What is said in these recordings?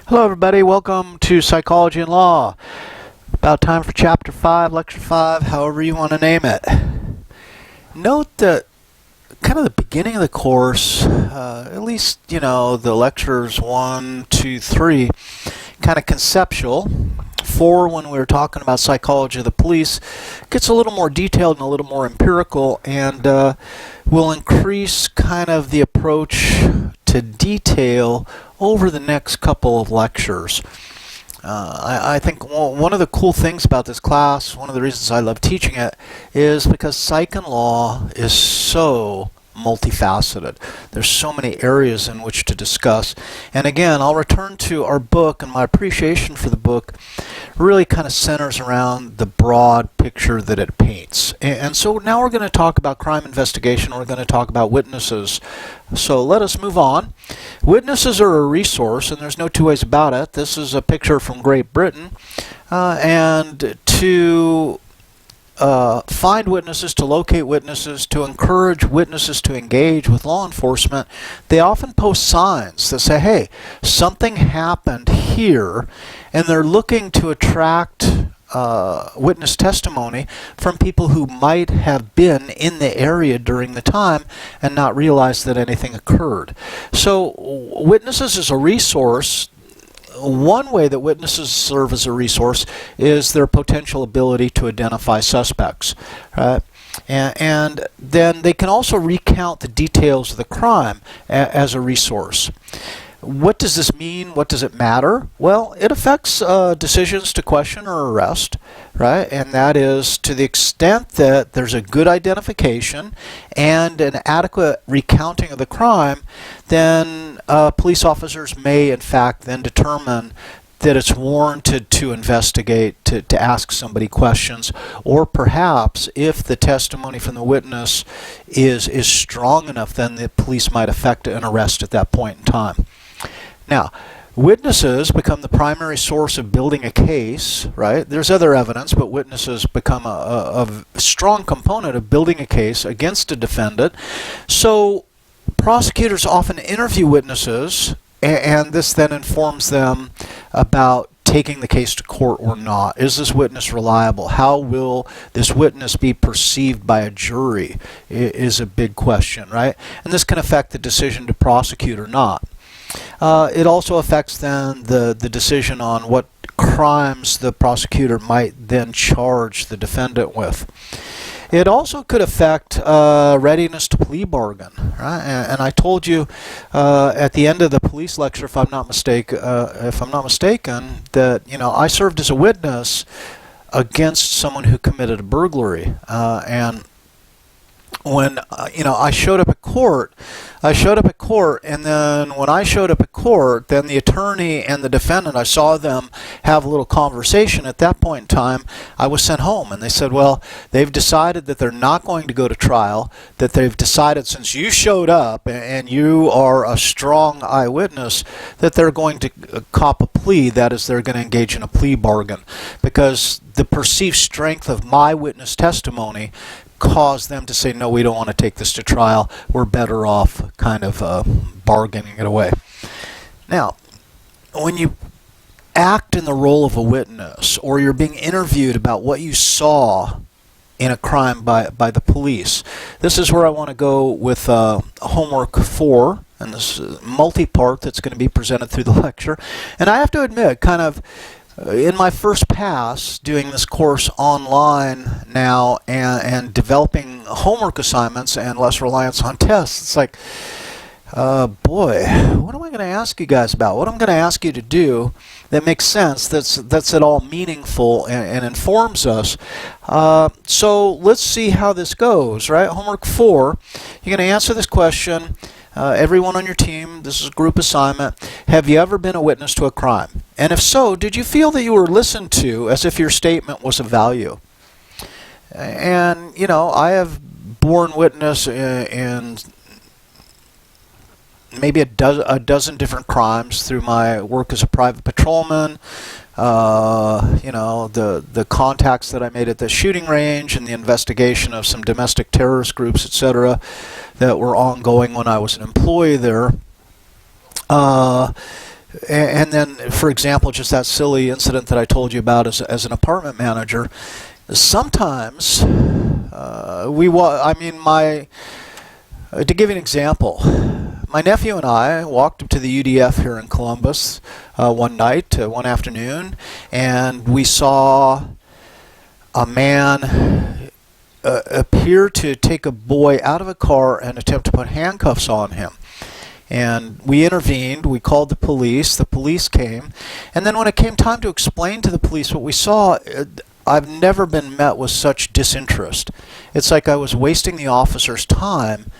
Hello everybody, welcome to Psychology and Law. About time for Chapter 5, Lecture 5, however you want to name it. Note that kind of the beginning of the course, at least, the lectures 1, 2, 3, kind of conceptual. 4, when we were talking about psychology of the police, gets a little more detailed and a little more empirical, and will increase kind of the approach to detail over the next couple of lectures. I think one of the cool things about this class, one of the reasons I love teaching it, is because psych and law is so multifaceted. There's so many areas in which to discuss. And again, I'll return to our book, and my appreciation for the book really kind of centers around the broad picture that it paints. And so now we're going to talk about crime investigation. We're going to talk about witnesses. So let us move on. Witnesses are a resource, and there's no two ways about it. This is a picture from Great Britain. And to find witnesses, to locate witnesses, to encourage witnesses to engage with law enforcement, they often post signs that say, hey, something happened here, and they're looking to attract witness testimony from people who might have been in the area during the time and not realize that anything occurred. So witnesses is a resource. One way that witnesses serve as a resource is their potential ability to identify suspects. And then they can also recount the details of the crime as a resource. What does this mean? What does it matter? Well, it affects decisions to question or arrest, right? And that is to the extent that there's a good identification and an adequate recounting of the crime, then police officers may, in fact, then determine that it's warranted to investigate, to ask somebody questions, or perhaps if the testimony from the witness is strong enough, then the police might effect an arrest at that point in time. Now, witnesses become the primary source of building a case, right? There's other evidence, but witnesses become a strong component of building a case against a defendant. So prosecutors often interview witnesses, and this then informs them about taking the case to court or not. Is this witness reliable? How will this witness be perceived by a jury is a big question, right? And this can affect the decision to prosecute or not. It also affects then the decision on what crimes the prosecutor might then charge the defendant with. It also could affect readiness to plea bargain, right? And I told you at the end of the police lecture, if I'm not mistaken, that I served as a witness against someone who committed a burglary, and when I showed up at court, and then when I showed up at court, then the attorney and the defendant, I saw them have a little conversation. At that point in time, I was sent home, and they said, well, they've decided that they're not going to go to trial, that they've decided since you showed up and you are a strong eyewitness, that they're going to cop a plea, that is, they're going to engage in a plea bargain, because the perceived strength of my witness testimony caused them to say, no, we don't want to take this to trial. We're better off kind of bargaining it away. Now, when you act in the role of a witness, or you're being interviewed about what you saw in a crime by the police, this is where I want to go with homework 4, and this is multi-part that's going to be presented through the lecture. And I have to admit, kind of, in my first pass doing this course online now and developing homework assignments and less reliance on tests, it's like, boy, what am I going to ask you guys about? What I'm going to ask you to do that makes sense, that's at all meaningful and informs us. So let's see how this goes, right? Homework 4, you're going to answer this question. Everyone on your team, this is a group assignment. Have you ever been a witness to a crime? And if so, did you feel that you were listened to as if your statement was of value? And, I have borne witness in maybe a dozen different crimes through my work as a private patrolman, the contacts that I made at the shooting range and the investigation of some domestic terrorist groups, etc., that were ongoing when I was an employee there. And then, for example, just that silly incident that I told you about as an apartment manager, sometimes to give you an example, my nephew and I walked up to the UDF here in Columbus one night, one afternoon, and we saw a man appear to take a boy out of a car and attempt to put handcuffs on him. And we intervened, we called the police came, and then when it came time to explain to the police what we saw, I've never been met with such disinterest. It's like I was wasting the officer's time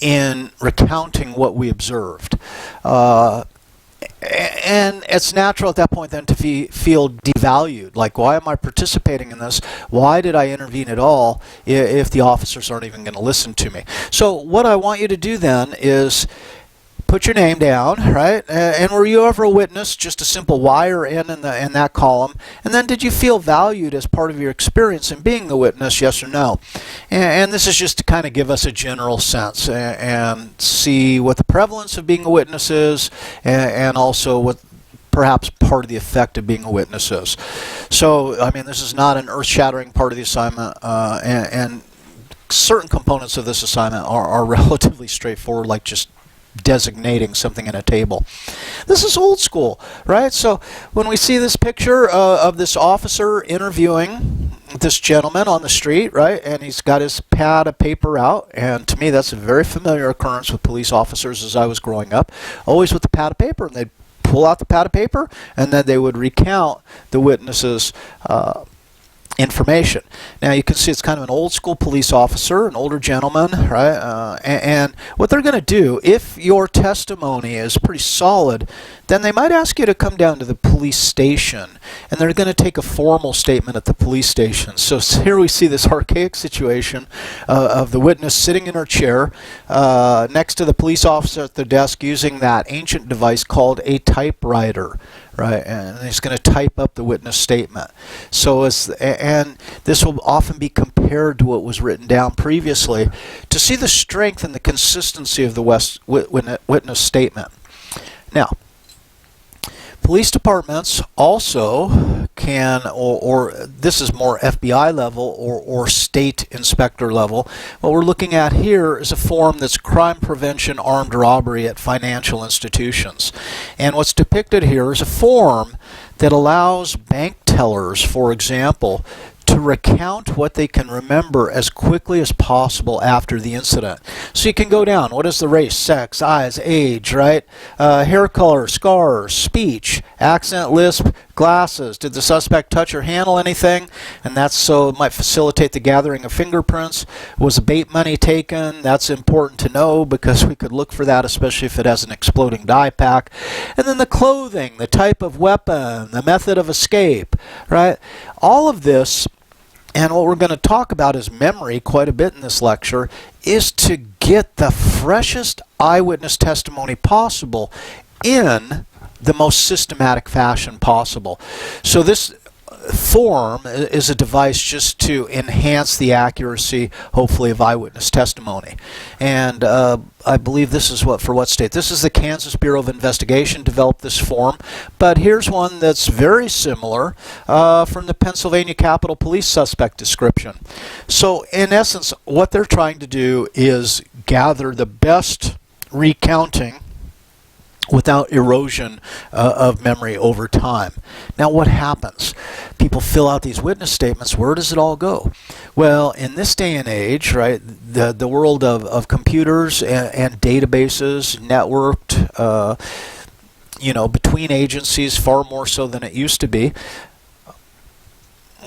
in recounting what we observed. And it's natural at that point then to feel devalued. Like, why am I participating in this? Why did I intervene at all if the officers aren't even going to listen to me? So what I want you to do then is put your name down, right? And were you ever a witness? Just a simple Y or N in that column. And then, did you feel valued as part of your experience in being the witness? Yes or no? And this is just to kind of give us a general sense and see what the prevalence of being a witness is, and also what perhaps part of the effect of being a witness is. So, I mean, this is not an earth-shattering part of the assignment, and certain components of this assignment are relatively straightforward, like just designating something in a table. This is old school, right? So when we see this picture of this officer interviewing this gentleman on the street, right, and he's got his pad of paper out, and to me that's a very familiar occurrence with police officers as I was growing up, always with the pad of paper, and they'd pull out the pad of paper and then they would recount the witness's information. Now you can see it's kind of an old school police officer, an older gentleman, right? And what they're going to do, if your testimony is pretty solid, then they might ask you to come down to the police station, and they're going to take a formal statement at the police station. So here we see this archaic situation of the witness sitting in her chair next to the police officer at the desk using that ancient device called a typewriter. Right, and he's going to type up the witness statement. So, and this will often be compared to what was written down previously to see the strength and the consistency of the witness statement. Now, police departments also can, or this is more FBI level or state inspector level. What we're looking at here is a form that's crime prevention armed robbery at financial institutions. And what's depicted here is a form that allows bank tellers, for example, to recount what they can remember as quickly as possible after the incident. So you can go down, what is the race, sex, eyes, age, right? Hair color, scars, speech, accent, lisp, glasses. Did the suspect touch or handle anything? And that's so it might facilitate the gathering of fingerprints. Was bait money taken? That's important to know because we could look for that, especially if it has an exploding dye pack. And then the clothing, the type of weapon, the method of escape, right? All of this, and what we're going to talk about is memory quite a bit in this lecture, is to get the freshest eyewitness testimony possible in the most systematic fashion possible. So this form is a device just to enhance the accuracy, hopefully, of eyewitness testimony. And I believe this is for what state? This is the Kansas Bureau of Investigation developed this form, but here's one that's very similar from the Pennsylvania Capitol Police suspect description. So in essence, what they're trying to do is gather the best recounting without erosion of memory over time. Now what happens? People fill out these witness statements. Where does it all go? Well, in this day and age, right, the world of computers and databases, networked, between agencies far more so than it used to be,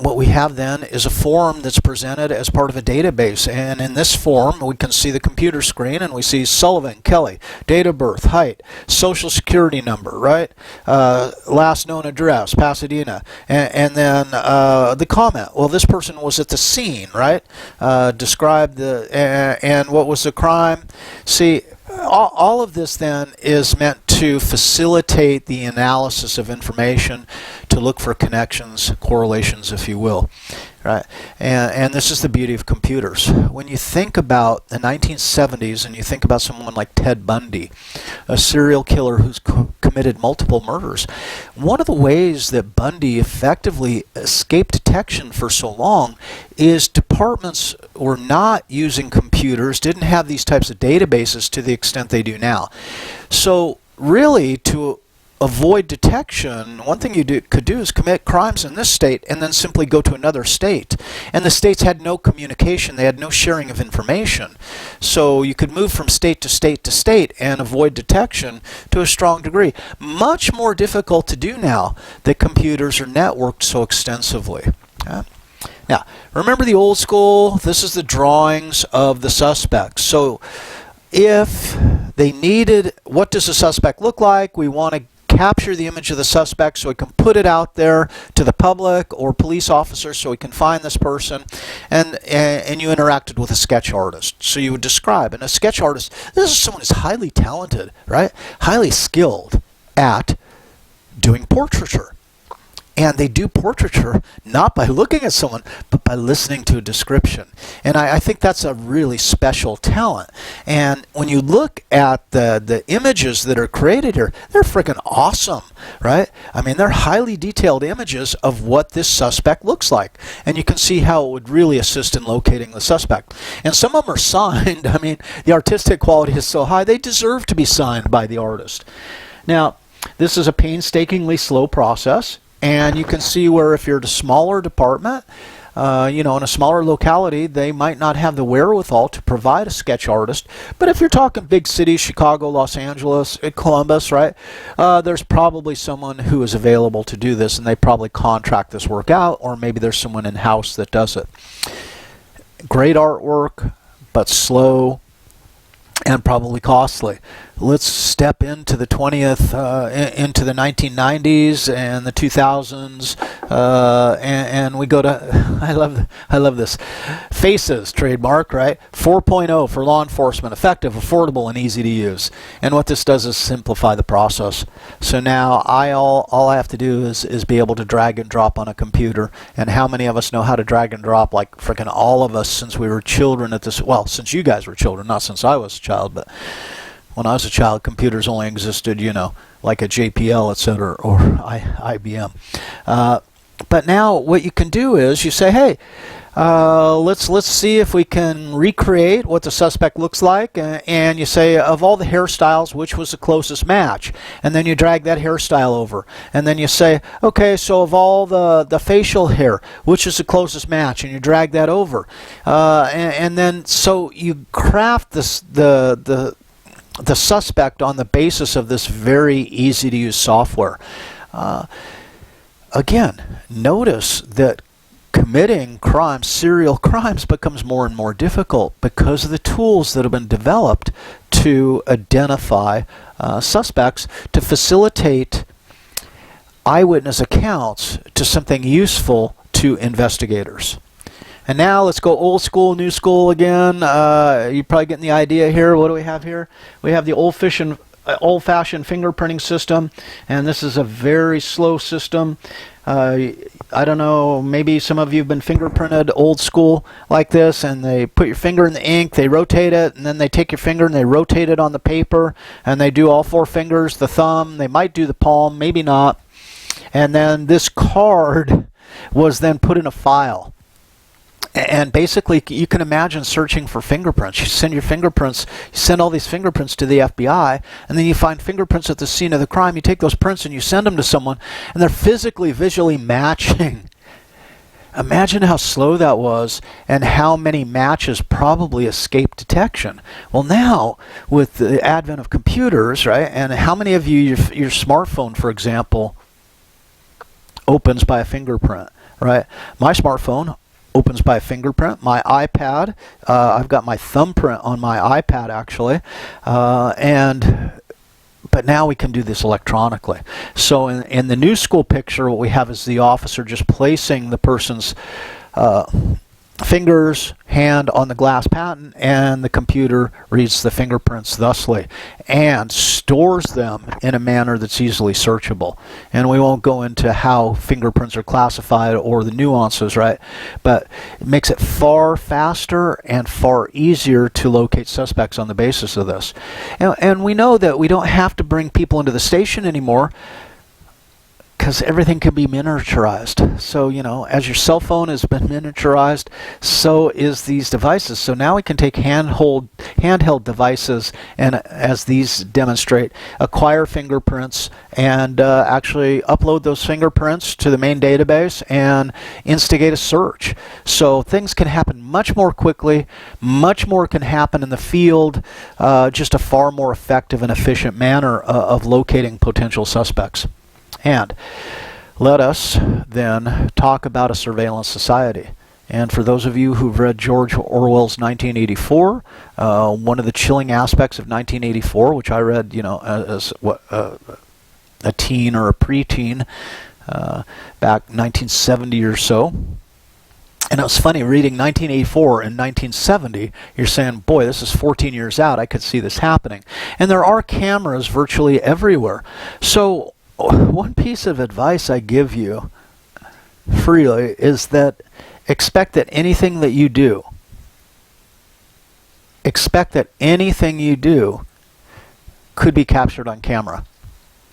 what we have then is a form that's presented as part of a database, and in this form we can see the computer screen and we see Sullivan, Kelly, date of birth, height, social security number, right, last known address, Pasadena, and then the comment, well, this person was at the scene, right, describe and what was the crime. See, all of this then is meant to facilitate the analysis of information, to look for connections, correlations, if you will. right? And this is the beauty of computers. When you think about the 1970s and you think about someone like Ted Bundy, a serial killer who's committed multiple murders, one of the ways that Bundy effectively escaped detection for so long is departments were not using computers, didn't have these types of databases to the extent they do now. So really, to avoid detection, one thing you could do is commit crimes in this state and then simply go to another state. And the states had no communication, they had no sharing of information. So you could move from state to state to state and avoid detection to a strong degree. Much more difficult to do now that computers are networked so extensively. Okay? Now, remember the old school? This is the drawings of the suspects. So if they needed, what does a suspect look like? We want to capture the image of the suspect so we can put it out there to the public or police officers so we can find this person, and you interacted with a sketch artist. So you would describe, and a sketch artist, this is someone who's highly talented, right? Highly skilled at doing portraiture. And they do portraiture not by looking at someone, but by listening to a description. And I think that's a really special talent. And when you look at the images that are created here, they're freaking awesome, right? I mean, they're highly detailed images of what this suspect looks like. And you can see how it would really assist in locating the suspect. And some of them are signed. I mean, the artistic quality is so high, they deserve to be signed by the artist. Now, this is a painstakingly slow process. And you can see where if you're at a smaller department, in a smaller locality, they might not have the wherewithal to provide a sketch artist. But if you're talking big cities, Chicago, Los Angeles, Columbus, right, there's probably someone who is available to do this, and they probably contract this work out, or maybe there's someone in-house that does it. Great artwork, but slow and probably costly. Let's step into the 1990s and the 2000s, and we go to, I love this, FACES trademark, right? 4.0 for law enforcement, effective, affordable, and easy to use. And what this does is simplify the process. So now all I have to do is be able to drag and drop on a computer. And how many of us know how to drag and drop? Like freaking all of us since we were children at this, well, since you guys were children, not since I was a child, but when I was a child, computers only existed, like a JPL, etc., or IBM. But now what you can do is you say, hey, let's see if we can recreate what the suspect looks like, and you say, of all the hairstyles, which was the closest match? And then you drag that hairstyle over. And then you say, okay, so of all the facial hair, which is the closest match? And you drag that over. And then so you craft this the suspect on the basis of this very easy to use software. Again, notice that committing crimes, serial crimes, becomes more and more difficult because of the tools that have been developed to identify suspects, to facilitate eyewitness accounts to something useful to investigators. And now let's go old school, new school again. You're probably getting the idea here. What do we have here? We have the old-fashioned fingerprinting system, and this is a very slow system. I don't know, maybe some of you have been fingerprinted old school like this, and they put your finger in the ink, they rotate it, and then they take your finger and they rotate it on the paper, and they do all four fingers, the thumb, they might do the palm, maybe not. And then this card was then put in a file. And basically, you can imagine searching for fingerprints. You send your fingerprints, you send all these fingerprints to the FBI, and then you find fingerprints at the scene of the crime. You take those prints and you send them to someone, and they're physically, visually matching. Imagine how slow that was and how many matches probably escaped detection. Well, now, with the advent of computers, right, and how many of you, your smartphone, for example, opens by a fingerprint, right? My smartphone opens by a fingerprint. My iPad, I've got my thumbprint on my iPad actually, but now we can do this electronically. So in the new school picture, what we have is the officer just placing the person's fingers, hand on the glass patent, and the computer reads the fingerprints thusly and stores them in a manner that's easily searchable. And we won't go into how fingerprints are classified or the nuances, right? But it makes it far faster and far easier to locate suspects on the basis of this. And we know that we don't have to bring people into the station anymore, because everything can be miniaturized. So, you know, as your cell phone has been miniaturized, so is these devices. So now we can take handheld devices and, as these demonstrate, acquire fingerprints and actually upload those fingerprints to the main database and instigate a search. So things can happen much more quickly, much more can happen in the field, just a far more effective and efficient manner of locating potential suspects. And let us then talk about a surveillance society. And for those of you who've read George Orwell's 1984, one of the chilling aspects of 1984, which I read, you know, as a teen or a preteen back 1970 or so. And it was funny reading 1984 and 1970, you're saying, boy, this is 14 years out, I could see this happening. And there are cameras virtually everywhere. So one piece of advice I give you freely is that expect that anything you do could be captured on camera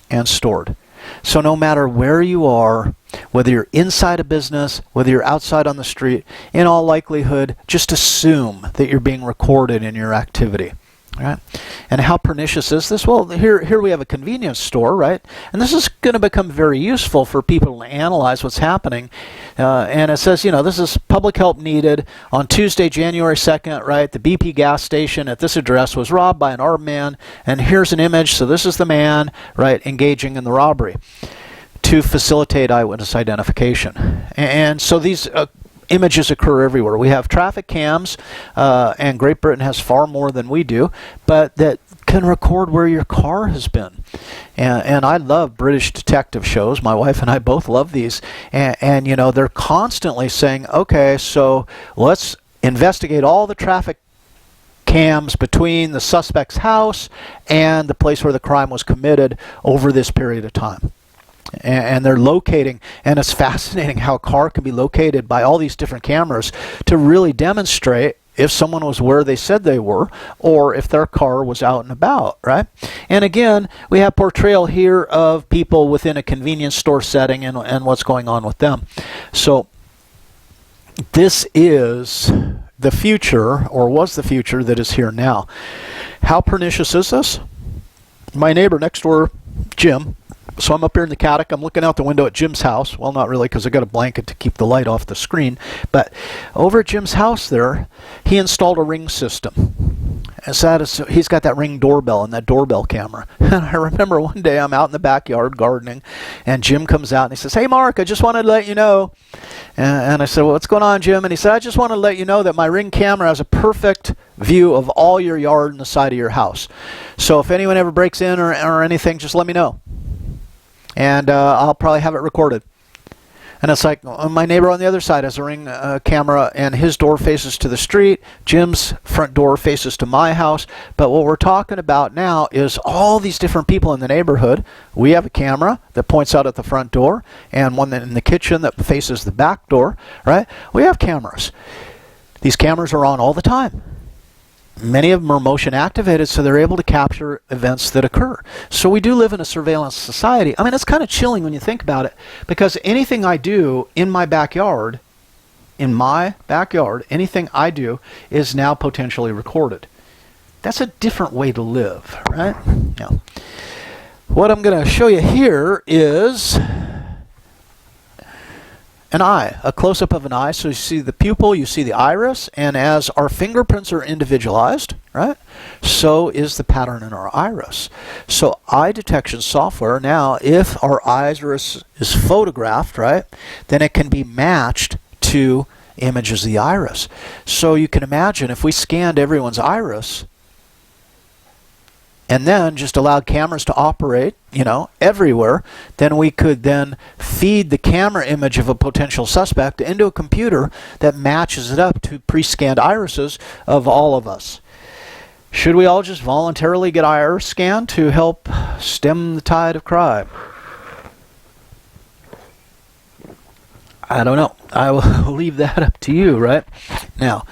and stored. So no matter where you are, whether you're inside a business, whether you're outside on the street, in all likelihood, just assume that you're being recorded in your activity. Right? And how pernicious is this? Well, here we have a convenience store, right? And this is going to become very useful for people to analyze what's happening. And it says, you know, this is public help needed. On Tuesday, January 2nd, right, the BP gas station at this address was robbed by an armed man. And here's an image. So this is the man, right, engaging in the robbery to facilitate eyewitness identification. And so these images occur everywhere. We have traffic cams, and Great Britain has far more than we do, but that can record where your car has been. And I love British detective shows. My wife and I both love these. And you know, they're constantly saying, okay, so let's investigate all the traffic cams between the suspect's house and the place where the crime was committed over this period of time. And they're locating, and it's fascinating how a car can be located by all these different cameras to really demonstrate if someone was where they said they were or if their car was out and about, right? And again, we have portrayal here of people within a convenience store setting and what's going on with them. So this is the future, or was the future, that is here now. How pernicious is this? My neighbor next door, Jim, so I'm up here in the attic. I'm looking out the window at Jim's house. Well, not really, because I got a blanket to keep the light off the screen. But over at Jim's house there, he installed a Ring system. And so he's got that Ring doorbell and that doorbell camera. And I remember one day I'm out in the backyard gardening, and Jim comes out and he says, "Hey, Mark, I just wanted to let you know." And I said, "Well, what's going on, Jim?" And he said, "I just want to let you know that my Ring camera has a perfect view of all your yard and the side of your house. So if anyone ever breaks in or anything, just let me know. And I'll probably have it recorded." And it's like, my neighbor on the other side has a Ring camera, and his door faces to the street. Jim's front door faces to my house. But what we're talking about now is all these different people in the neighborhood. We have a camera that points out at the front door, and one in the kitchen that faces the back door, right? We have cameras. These cameras are on all the time. Many of them are motion activated, so they're able to capture events that occur. So we do live in a surveillance society. I mean, it's kind of chilling when you think about it, because anything I do in my backyard, anything I do is now potentially recorded. That's a different way to live, right? Now, what I'm going to show you here is an eye, a close-up of an eye. So you see the pupil, you see the iris, and as our fingerprints are individualized, right, so is the pattern in our iris. So eye detection software, now if our iris is photographed, right, then it can be matched to images of the iris. So you can imagine if we scanned everyone's iris and then just allowed cameras to operate, you know, everywhere, then we could then feed the camera image of a potential suspect into a computer that matches it up to pre-scanned irises of all of us. Should we all just voluntarily get iris scanned to help stem the tide of crime? I don't know. I will leave that up to you, right? Now,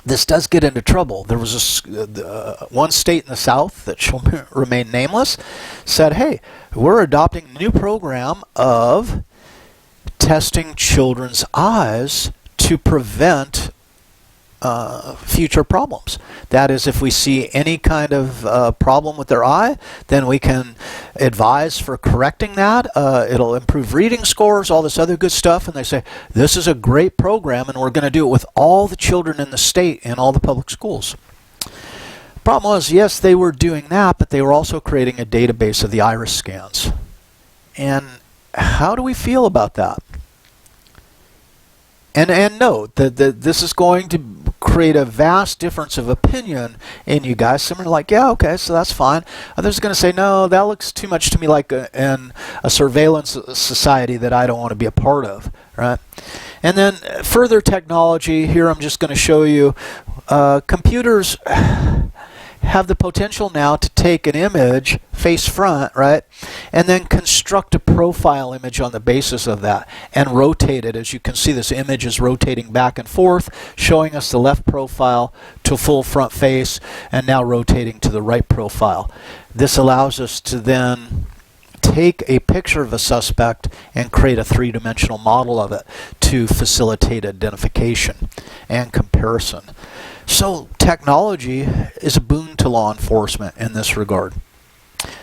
this does get into trouble. There was one state in the South that shall remain nameless said, hey, we're adopting a new program of testing children's eyes to prevent future problems. That is, if we see any kind of problem with their eye, then we can advise for correcting that. It'll improve reading scores, all this other good stuff. And they say, this is a great program, and we're going to do it with all the children in the state in all the public schools. Problem was, yes, they were doing that, but they were also creating a database of the iris scans. And how do we feel about that? And note that this is going to create a vast difference of opinion in you guys. Some are like, yeah, okay, so that's fine. Others are going to say, no, that looks too much to me like a surveillance society that I don't want to be a part of, right? And then further technology, here I'm just going to show you computers have the potential now to take an image face front, right, and then construct a profile image on the basis of that and rotate it. As you can see, this image is rotating back and forth, showing us the left profile to full front face, and now rotating to the right profile. This allows us to then take a picture of a suspect and create a three-dimensional model of it to facilitate identification and comparison. So technology is a boon to law enforcement in this regard.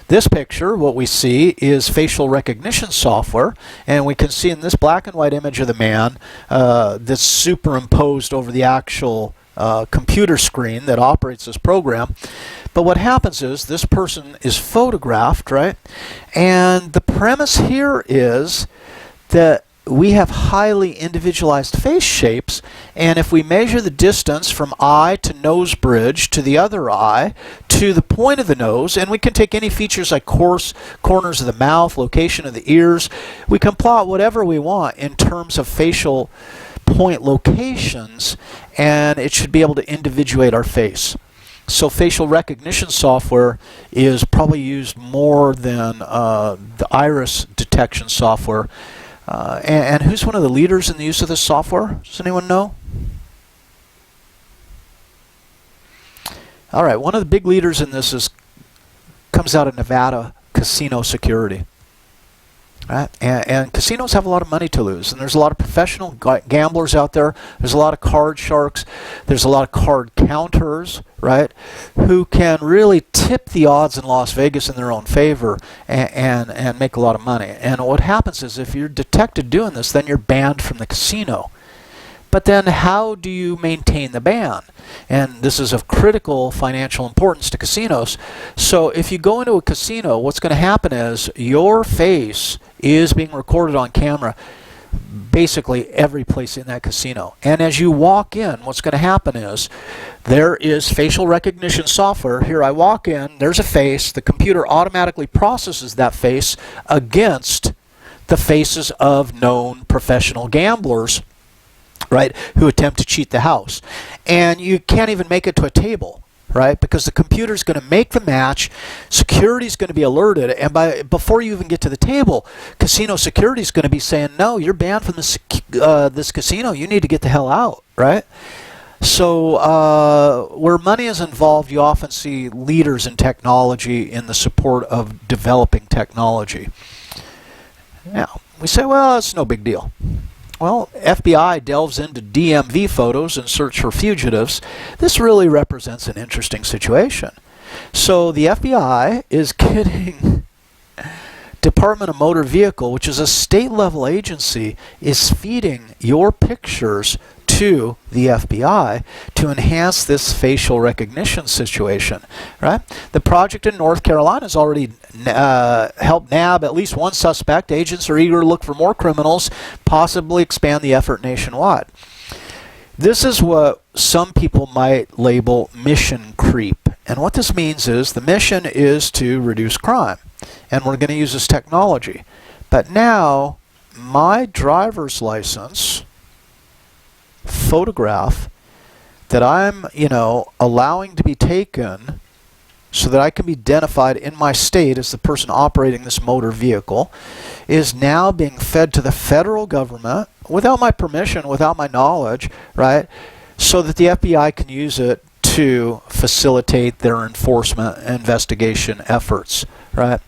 This picture, what we see is facial recognition software, and we can see in this black and white image of the man that's superimposed over the actual computer screen that operates this program. But what happens is this person is photographed, right? And the premise here is that we have highly individualized face shapes, and if we measure the distance from eye to nose bridge to the other eye to the point of the nose, and we can take any features like corners of the mouth, location of the ears, we can plot whatever we want in terms of facial point locations, and it should be able to individuate our face. So facial recognition software is probably used more than the iris detection software. And who's one of the leaders in the use of this software? Does anyone know? All right, one of the big leaders in this comes out of Nevada, casino security. Right? And casinos have a lot of money to lose, and there's a lot of professional gamblers out there. There's a lot of card sharks. There's a lot of card counters, right, who can really tip the odds in Las Vegas in their own favor and make a lot of money. And what happens is if you're detected doing this, then you're banned from the casino. But then how do you maintain the ban? And this is of critical financial importance to casinos. So if you go into a casino, what's going to happen is your face is being recorded on camera basically every place in that casino. And as you walk in, what's going to happen is there is facial recognition software. Here I walk in, there's a face. The computer automatically processes that face against the faces of known professional gamblers, right, who attempt to cheat the house. And you can't even make it to a table, right, because the computer's going to make the match, security's going to be alerted, and before you even get to the table, casino security's going to be saying, no, you're banned from this casino, you need to get the hell out, right? So where money is involved, you often see leaders in technology in the support of developing technology. Now, we say, well, it's no big deal. Well, FBI delves into DMV photos in search for fugitives. This really represents an interesting situation. So the FBI is getting Department of Motor Vehicle, which is a state-level agency, is feeding your pictures to the FBI to enhance this facial recognition situation, right? The project in North Carolina has already helped nab at least one suspect. Agents are eager to look for more criminals, possibly expand the effort nationwide. This is what some people might label mission creep, And what this means is the mission is to reduce crime. And we're going to use this technology. But now, my driver's license photograph that I'm, allowing to be taken so that I can be identified in my state as the person operating this motor vehicle is now being fed to the federal government without my permission, without my knowledge, right? So that the FBI can use it to facilitate their enforcement and investigation efforts, right?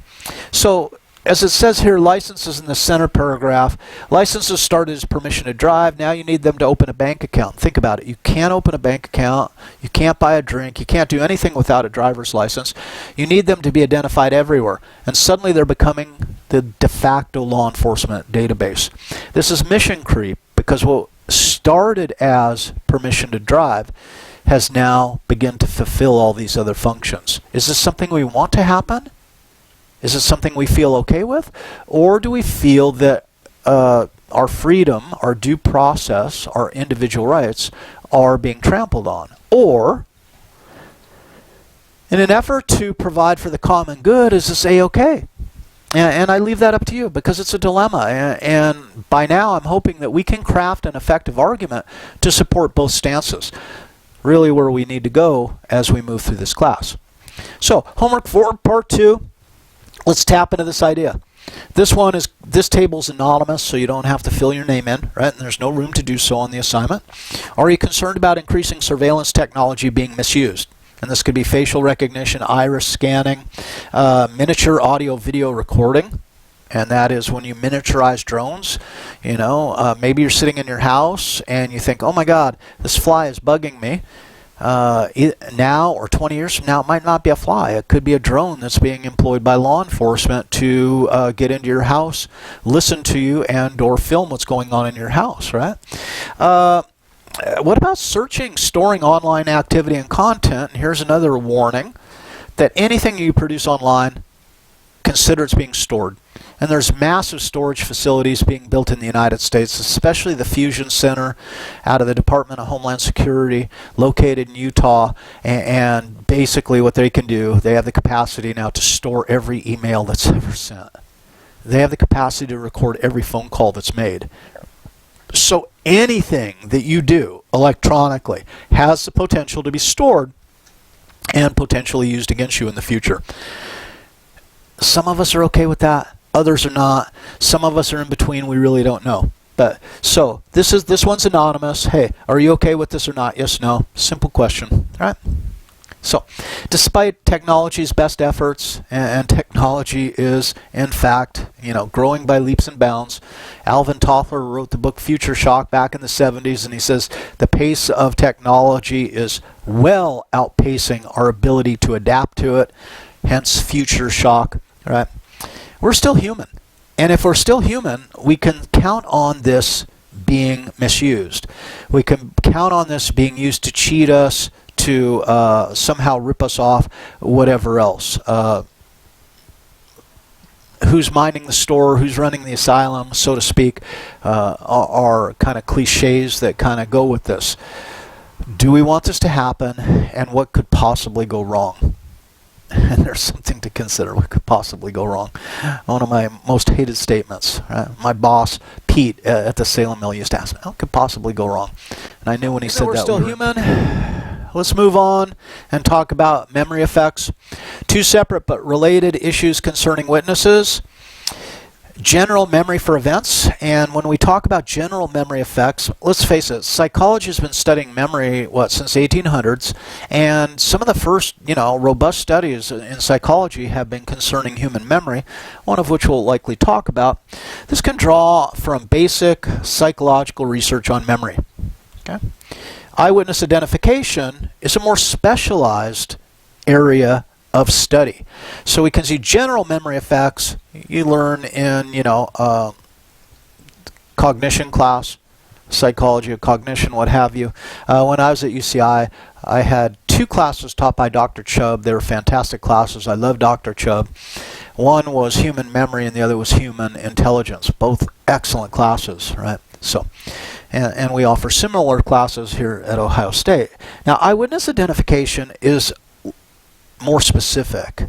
So, as it says here, licenses in the center paragraph. Licenses started as permission to drive. Now you need them to open a bank account. Think about it. You can't open a bank account. You can't buy a drink. You can't do anything without a driver's license. You need them to be identified everywhere. And suddenly they're becoming the de facto law enforcement database. This is mission creep because what started as permission to drive has now begun to fulfill all these other functions. Is this something we want to happen? Is it something we feel okay with? Or do we feel that our freedom, our due process, our individual rights are being trampled on? Or, in an effort to provide for the common good, is this A-okay? And I leave that up to you because it's a dilemma. And by now I'm hoping that we can craft an effective argument to support both stances. Really where we need to go as we move through this class. So, homework 4, part 2. Let's tap into this idea. This table's anonymous, so you don't have to fill your name in, right? And there's no room to do so on the assignment. Are you concerned about increasing surveillance technology being misused? And this could be facial recognition, iris scanning, miniature audio-video recording. And that is when you miniaturize drones. Maybe you're sitting in your house and you think, oh my God, this fly is bugging me. Now or 20 years from now, it might not be a fly. It could be a drone that's being employed by law enforcement to get into your house, listen to you, and or film what's going on in your house, right? What about searching, storing online activity and content? And here's another warning, that anything you produce online, consider it's being stored. And there's massive storage facilities being built in the United States, especially the Fusion Center out of the Department of Homeland Security, located in Utah. And basically what they can do, they have the capacity now to store every email that's ever sent. They have the capacity to record every phone call that's made. So anything that you do electronically has the potential to be stored and potentially used against you in the future. Some of us are okay with that. Others are not. Some of us are in between. We really don't know. So this one's anonymous. Hey, are you okay with this or not? Yes, no. Simple question. All right. So, despite technology's best efforts, and technology is, in fact, growing by leaps and bounds. Alvin Toffler wrote the book Future Shock back in the 70s, and he says the pace of technology is well outpacing our ability to adapt to it. Hence, future shock. Right? We're still human. And if we're still human, we can count on this being misused. We can count on this being used to cheat us, to somehow rip us off, whatever else. Who's minding the store, who's running the asylum, so to speak, are kind of cliches that kind of go with this. Do we want this to happen, and what could possibly go wrong? And there's something to consider. What could possibly go wrong? One of my most hated statements. Right? My boss, Pete, at the Salem Mill used to ask me, what could possibly go wrong? And I knew when he said we're that still we were human. Let's move on and talk about memory effects. Two separate but related issues concerning witnesses. General memory for events. And when we talk about general memory effects, let's face it, psychology has been studying memory, since 1800s, and some of the first, robust studies in psychology have been concerning human memory, one of which we'll likely talk about. This can draw from basic psychological research on memory. Okay? Eyewitness identification is a more specialized area of study. So we can see general memory effects you learn in, cognition class, psychology of cognition, what have you. When I was at UCI, I had two classes taught by Dr. Chubb. They were fantastic classes. I love Dr. Chubb. One was human memory and the other was human intelligence. Both excellent classes, right? So, and we offer similar classes here at Ohio State. Now, eyewitness identification is more specific,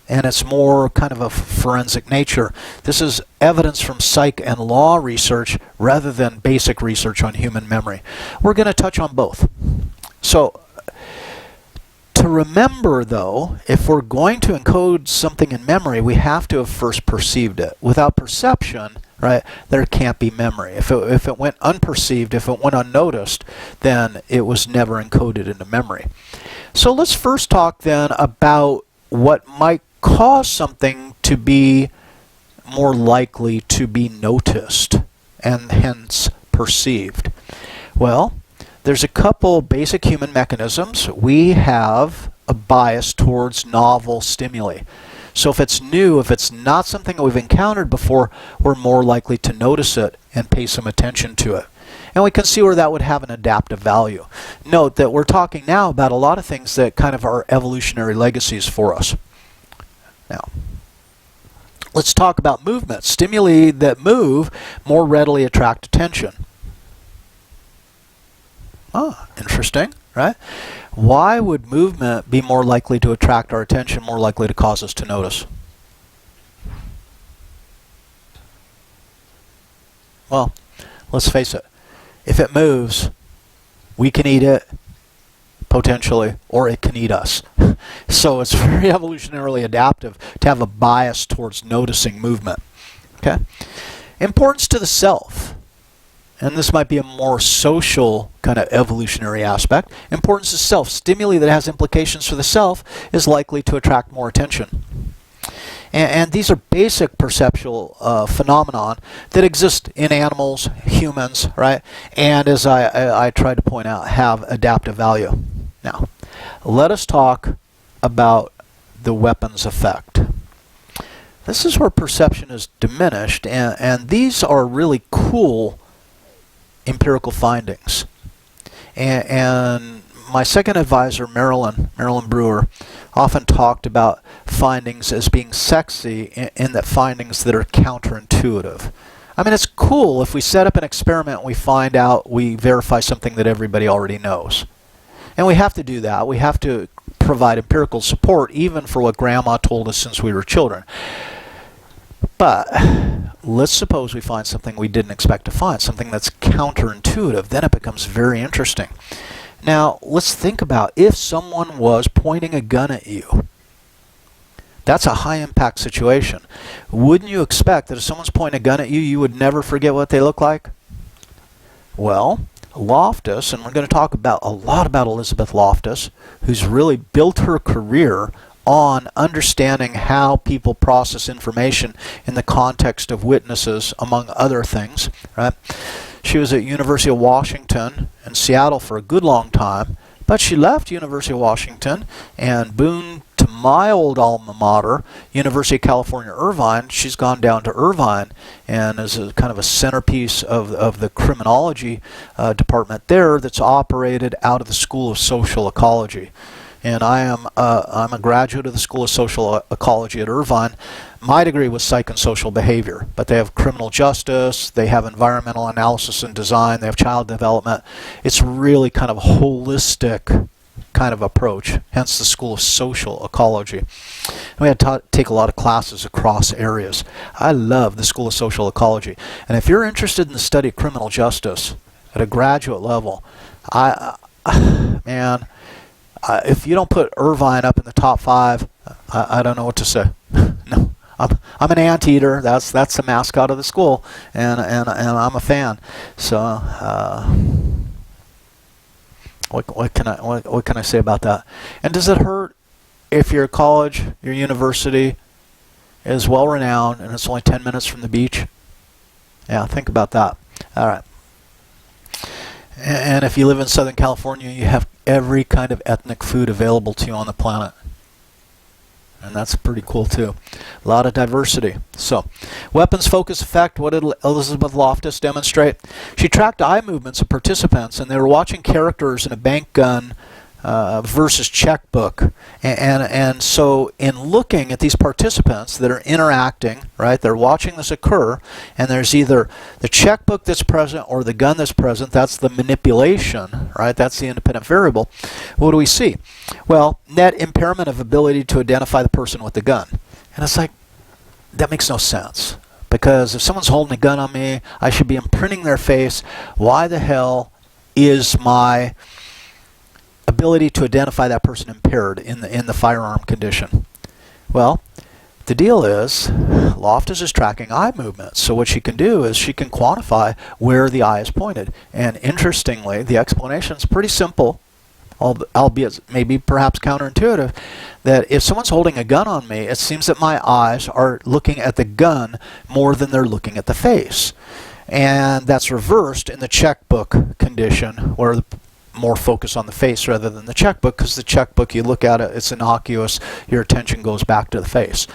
and it's more kind of a forensic nature. This is evidence from psych and law research rather than basic research on human memory. We're going to touch on both. So, to remember, though, if we're going to encode something in memory, we have to have first perceived it. Without perception, right, there can't be memory. If it went unperceived, if it went unnoticed, then it was never encoded into memory. So let's first talk then about what might cause something to be more likely to be noticed and hence perceived. Well, there's a couple basic human mechanisms. We have a bias towards novel stimuli. So if it's new, if it's not something we've encountered before, we're more likely to notice it and pay some attention to it. And we can see where that would have an adaptive value. Note that we're talking now about a lot of things that kind of are evolutionary legacies for us. Now, let's talk about movement. Stimuli that move more readily attract attention. Ah, interesting, right? Why would movement be more likely to attract our attention, more likely to cause us to notice? Well, let's face it. If it moves, we can eat it, potentially, or it can eat us. So it's very evolutionarily adaptive to have a bias towards noticing movement. Okay? Importance to the self. And this might be a more social kind of evolutionary aspect. Importance to self. Stimuli that has implications for the self is likely to attract more attention. And these are basic perceptual phenomenon that exist in animals, humans, right? And as I tried to point out, have adaptive value. Now, let us talk about the weapons effect. This is where perception is diminished, and these are really cool empirical findings. And my second advisor, Marilyn Brewer, often talked about findings as being sexy in that findings that are counterintuitive. I mean, it's cool if we set up an experiment and we find out, we verify something that everybody already knows. And we have to do that. We have to provide empirical support even for what grandma told us since we were children. But let's suppose we find something we didn't expect to find, something that's counterintuitive. Then it becomes very interesting. Now, let's think about if someone was pointing a gun at you. That's a high-impact situation. Wouldn't you expect that if someone's pointing a gun at you, you would never forget what they look like? Well, Loftus, and we're going to talk about a lot about Elizabeth Loftus, who's really built her career on understanding how people process information in the context of witnesses, among other things, right? She was at University of Washington in Seattle for a good long time, but she left University of Washington and Boone to my old alma mater, University of California, Irvine. She's gone down to Irvine and is a kind of a centerpiece of the criminology department there that's operated out of the School of Social Ecology. And I'm a graduate of the School of Social Ecology at Irvine. My degree was Psych and Social Behavior, but they have criminal justice, they have environmental analysis and design, they have child development. It's really kind of a holistic kind of approach, hence the School of Social Ecology. And we had to take a lot of classes across areas. I love the School of Social Ecology. And if you're interested in the study of criminal justice at a graduate level, man, if you don't put Irvine up in the top 5, I don't know what to say. No, I'm an anteater. That's the mascot of the school, and I'm a fan. So what can I say about that? And does it hurt if your college, your university is well renowned and it's only 10 minutes from the beach? Yeah, think about that. All right. And if you live in Southern California, you have every kind of ethnic food available to you on the planet. And that's pretty cool too. A lot of diversity. So, weapons focus effect. What did Elizabeth Loftus demonstrate? She tracked eye movements of participants, and they were watching characters in a bank gun versus checkbook. And so in looking at these participants that are interacting, right, they're watching this occur, and there's either the checkbook that's present or the gun that's present. That's the manipulation, right? That's the independent variable. What do we see? Well, net impairment of ability to identify the person with the gun. And it's like, that makes no sense. Because if someone's holding a gun on me, I should be imprinting their face. Why the hell is my ability to identify that person impaired in the firearm condition? Well, the deal is, Loftus is tracking eye movements. So what she can do is she can quantify where the eye is pointed. And interestingly, the explanation is pretty simple, albeit maybe perhaps counterintuitive, that if someone's holding a gun on me, it seems that my eyes are looking at the gun more than they're looking at the face. And that's reversed in the checkbook condition, where more focus on the face rather than the checkbook, because the checkbook, you look at it, it's innocuous, your attention goes back to the face.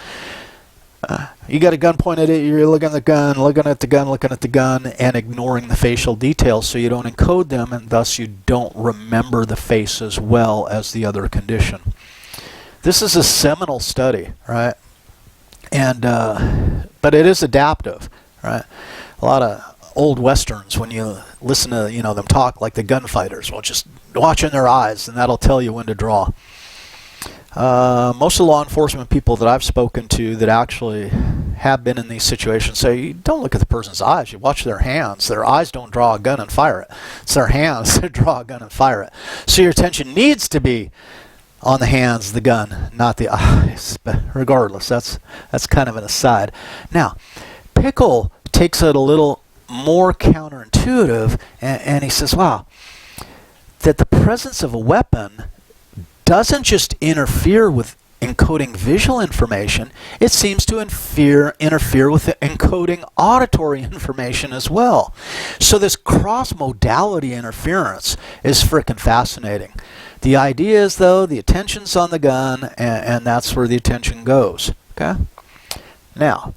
You got a gun pointed at you, you're looking at the gun, and ignoring the facial details, so you don't encode them, and thus you don't remember the face as well as the other condition. This is a seminal study, right? And but it is adaptive, right? A lot of old westerns, when you listen to them talk like the gunfighters, well, just watch in their eyes, and that'll tell you when to draw. Most of the law enforcement people that I've spoken to that actually have been in these situations say, you don't look at the person's eyes, you watch their hands. Their eyes don't draw a gun and fire it. It's their hands that draw a gun and fire it. So your attention needs to be on the hands, the gun, not the eyes. But regardless, that's kind of an aside. Now, Pickle takes it a little more counterintuitive, and he says, wow, that the presence of a weapon doesn't just interfere with encoding visual information, it seems to interfere with the encoding auditory information as well. So this cross-modality interference is frickin' fascinating. The idea is, though, the attention's on the gun, and that's where the attention goes. Okay? Now,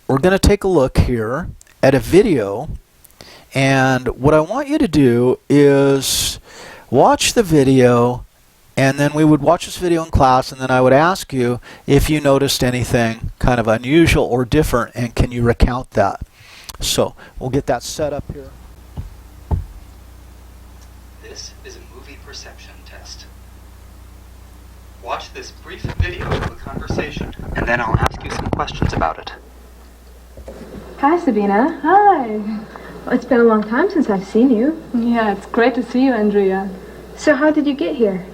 we're going to take a look here at a video, and what I want you to do is watch the video, and then we would watch this video in class, and then I would ask you if you noticed anything kind of unusual or different, and can you recount that? So we'll get that set up here. This is a movie perception test. Watch this brief video of a conversation, and then I'll ask you some questions about it. Hi, Sabina. Hi. Well, it's been a long time since I've seen you. Yeah, it's great to see you, Andrea. So how did you get here?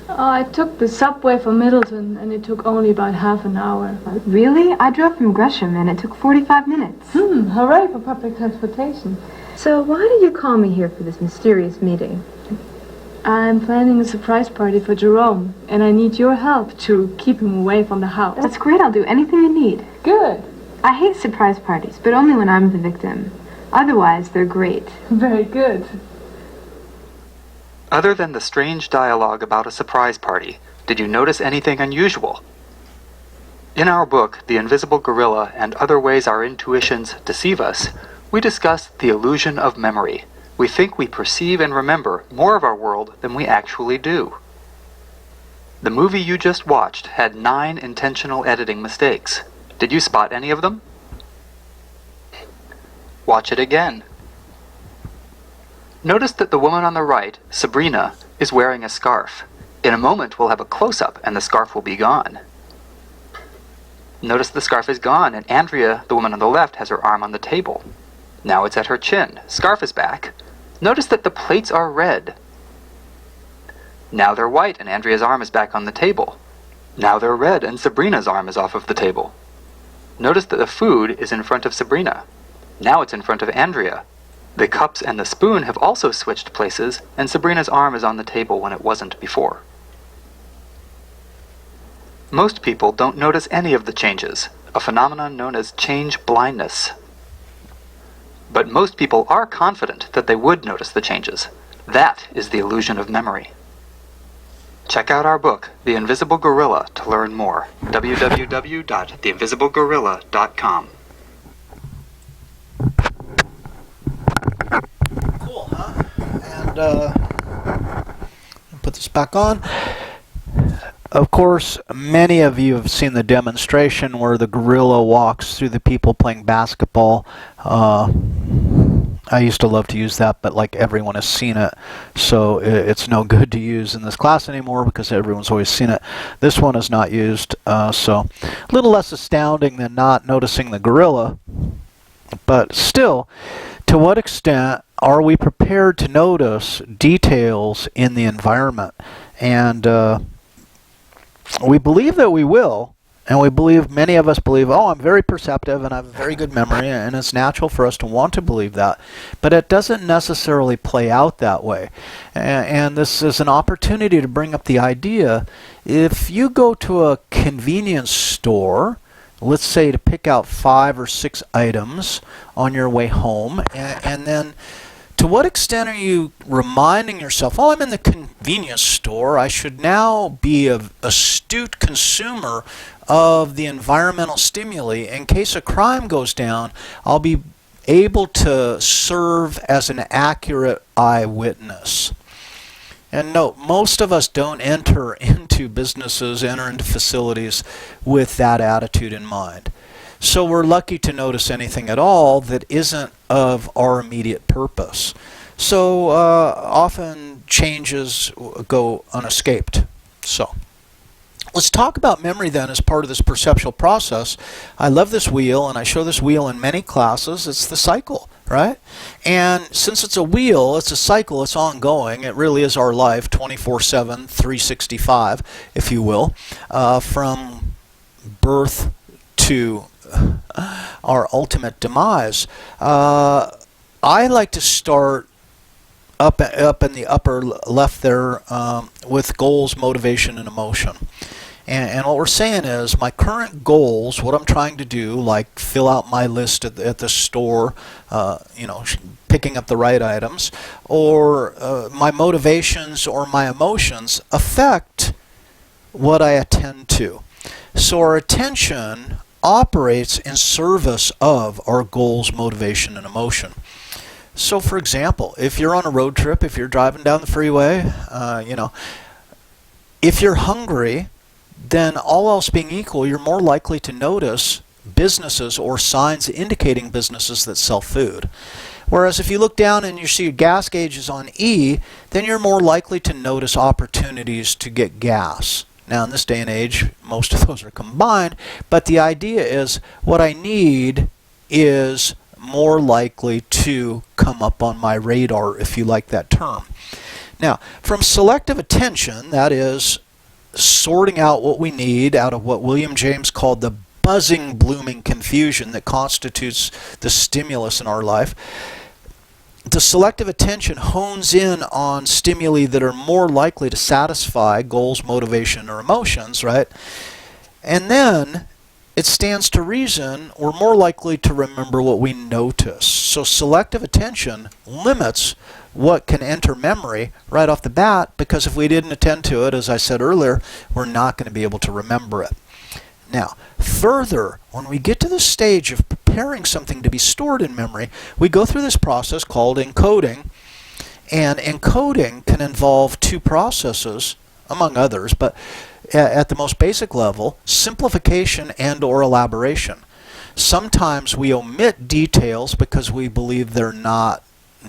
I took the subway from Middleton, and it took only about half an hour. Really? I drove from Gresham, and it took 45 minutes. Hooray for public transportation. So why did you call me here for this mysterious meeting? I'm planning a surprise party for Jerome, and I need your help to keep him away from the house. That's great. I'll do anything you need. Good. I hate surprise parties, but only when I'm the victim. Otherwise, they're great. Very good. Other than the strange dialogue about a surprise party, did you notice anything unusual? In our book, The Invisible Gorilla and Other Ways Our Intuitions Deceive Us, we discussed the illusion of memory. We think we perceive and remember more of our world than we actually do. The movie you just watched had 9 intentional editing mistakes. Did you spot any of them? Watch it again. Notice that the woman on the right, Sabrina, is wearing a scarf. In a moment, we'll have a close-up and the scarf will be gone. Notice the scarf is gone, and Andrea, the woman on the left, has her arm on the table. Now it's at her chin. Scarf is back. Notice that the plates are red. Now they're white, and Andrea's arm is back on the table. Now they're red, and Sabrina's arm is off of the table. Notice that the food is in front of Sabrina. Now it's in front of Andrea. The cups and the spoon have also switched places, and Sabrina's arm is on the table when it wasn't before. Most people don't notice any of the changes, a phenomenon known as change blindness. But most people are confident that they would notice the changes. That is the illusion of memory. Check out our book, The Invisible Gorilla, to learn more. www.theinvisiblegorilla.com. Cool, huh? And this back on. Of course, many of you have seen the demonstration where the gorilla walks through the people playing basketball. I used to love to use that, but like everyone has seen it, so it's no good to use in this class anymore because everyone's always seen it. This one is not used, so a little less astounding than not noticing the gorilla, but still, to what extent are we prepared to notice details in the environment? And we believe that we will, and we believe, many of us believe, oh, I'm very perceptive and I have a very good memory, and it's natural for us to want to believe that. But it doesn't necessarily play out that way. And this is an opportunity to bring up the idea, if you go to a convenience store, let's say to pick out 5 or 6 items on your way home, and then to what extent are you reminding yourself, oh, I'm in the convenience store, I should now be an astute consumer of the environmental stimuli. In case a crime goes down, I'll be able to serve as an accurate eyewitness. And note, most of us don't enter into businesses, enter into facilities with that attitude in mind. So we're lucky to notice anything at all that isn't of our immediate purpose. So often changes go unescaped. So let's talk about memory then as part of this perceptual process. I love this wheel, and I show this wheel in many classes. It's the cycle, right? And since it's a wheel, it's a cycle, it's ongoing. It really is our life, 24/7, 365, if you will, from birth to our ultimate demise. I like to start up in the upper left there with goals, motivation, and emotion. And what we're saying is my current goals, what I'm trying to do, like fill out my list at the store, picking up the right items, or my motivations or my emotions affect what I attend to. So our attention operates in service of our goals, motivation, and emotion. So for example, if you're on a road trip, if you're driving down the freeway, if you're hungry, then all else being equal, you're more likely to notice businesses or signs indicating businesses that sell food. Whereas if you look down and you see your gas gauge is on E, then you're more likely to notice opportunities to get gas. Now in this day and age, most of those are combined, but the idea is what I need is more likely to come up on my radar, if you like that term. Now, from selective attention, that is sorting out what we need out of what William James called the buzzing, blooming confusion that constitutes the stimulus in our life, the selective attention hones in on stimuli that are more likely to satisfy goals, motivation, or emotions, right? And then it stands to reason we're more likely to remember what we notice. So selective attention limits what can enter memory right off the bat, because if we didn't attend to it, as I said earlier, we're not going to be able to remember it. Now, further, when we get to the stage of preparing something to be stored in memory, we go through this process called encoding. And encoding can involve 2 processes, among others, but at the most basic level, simplification and or elaboration. Sometimes we omit details because we believe they're not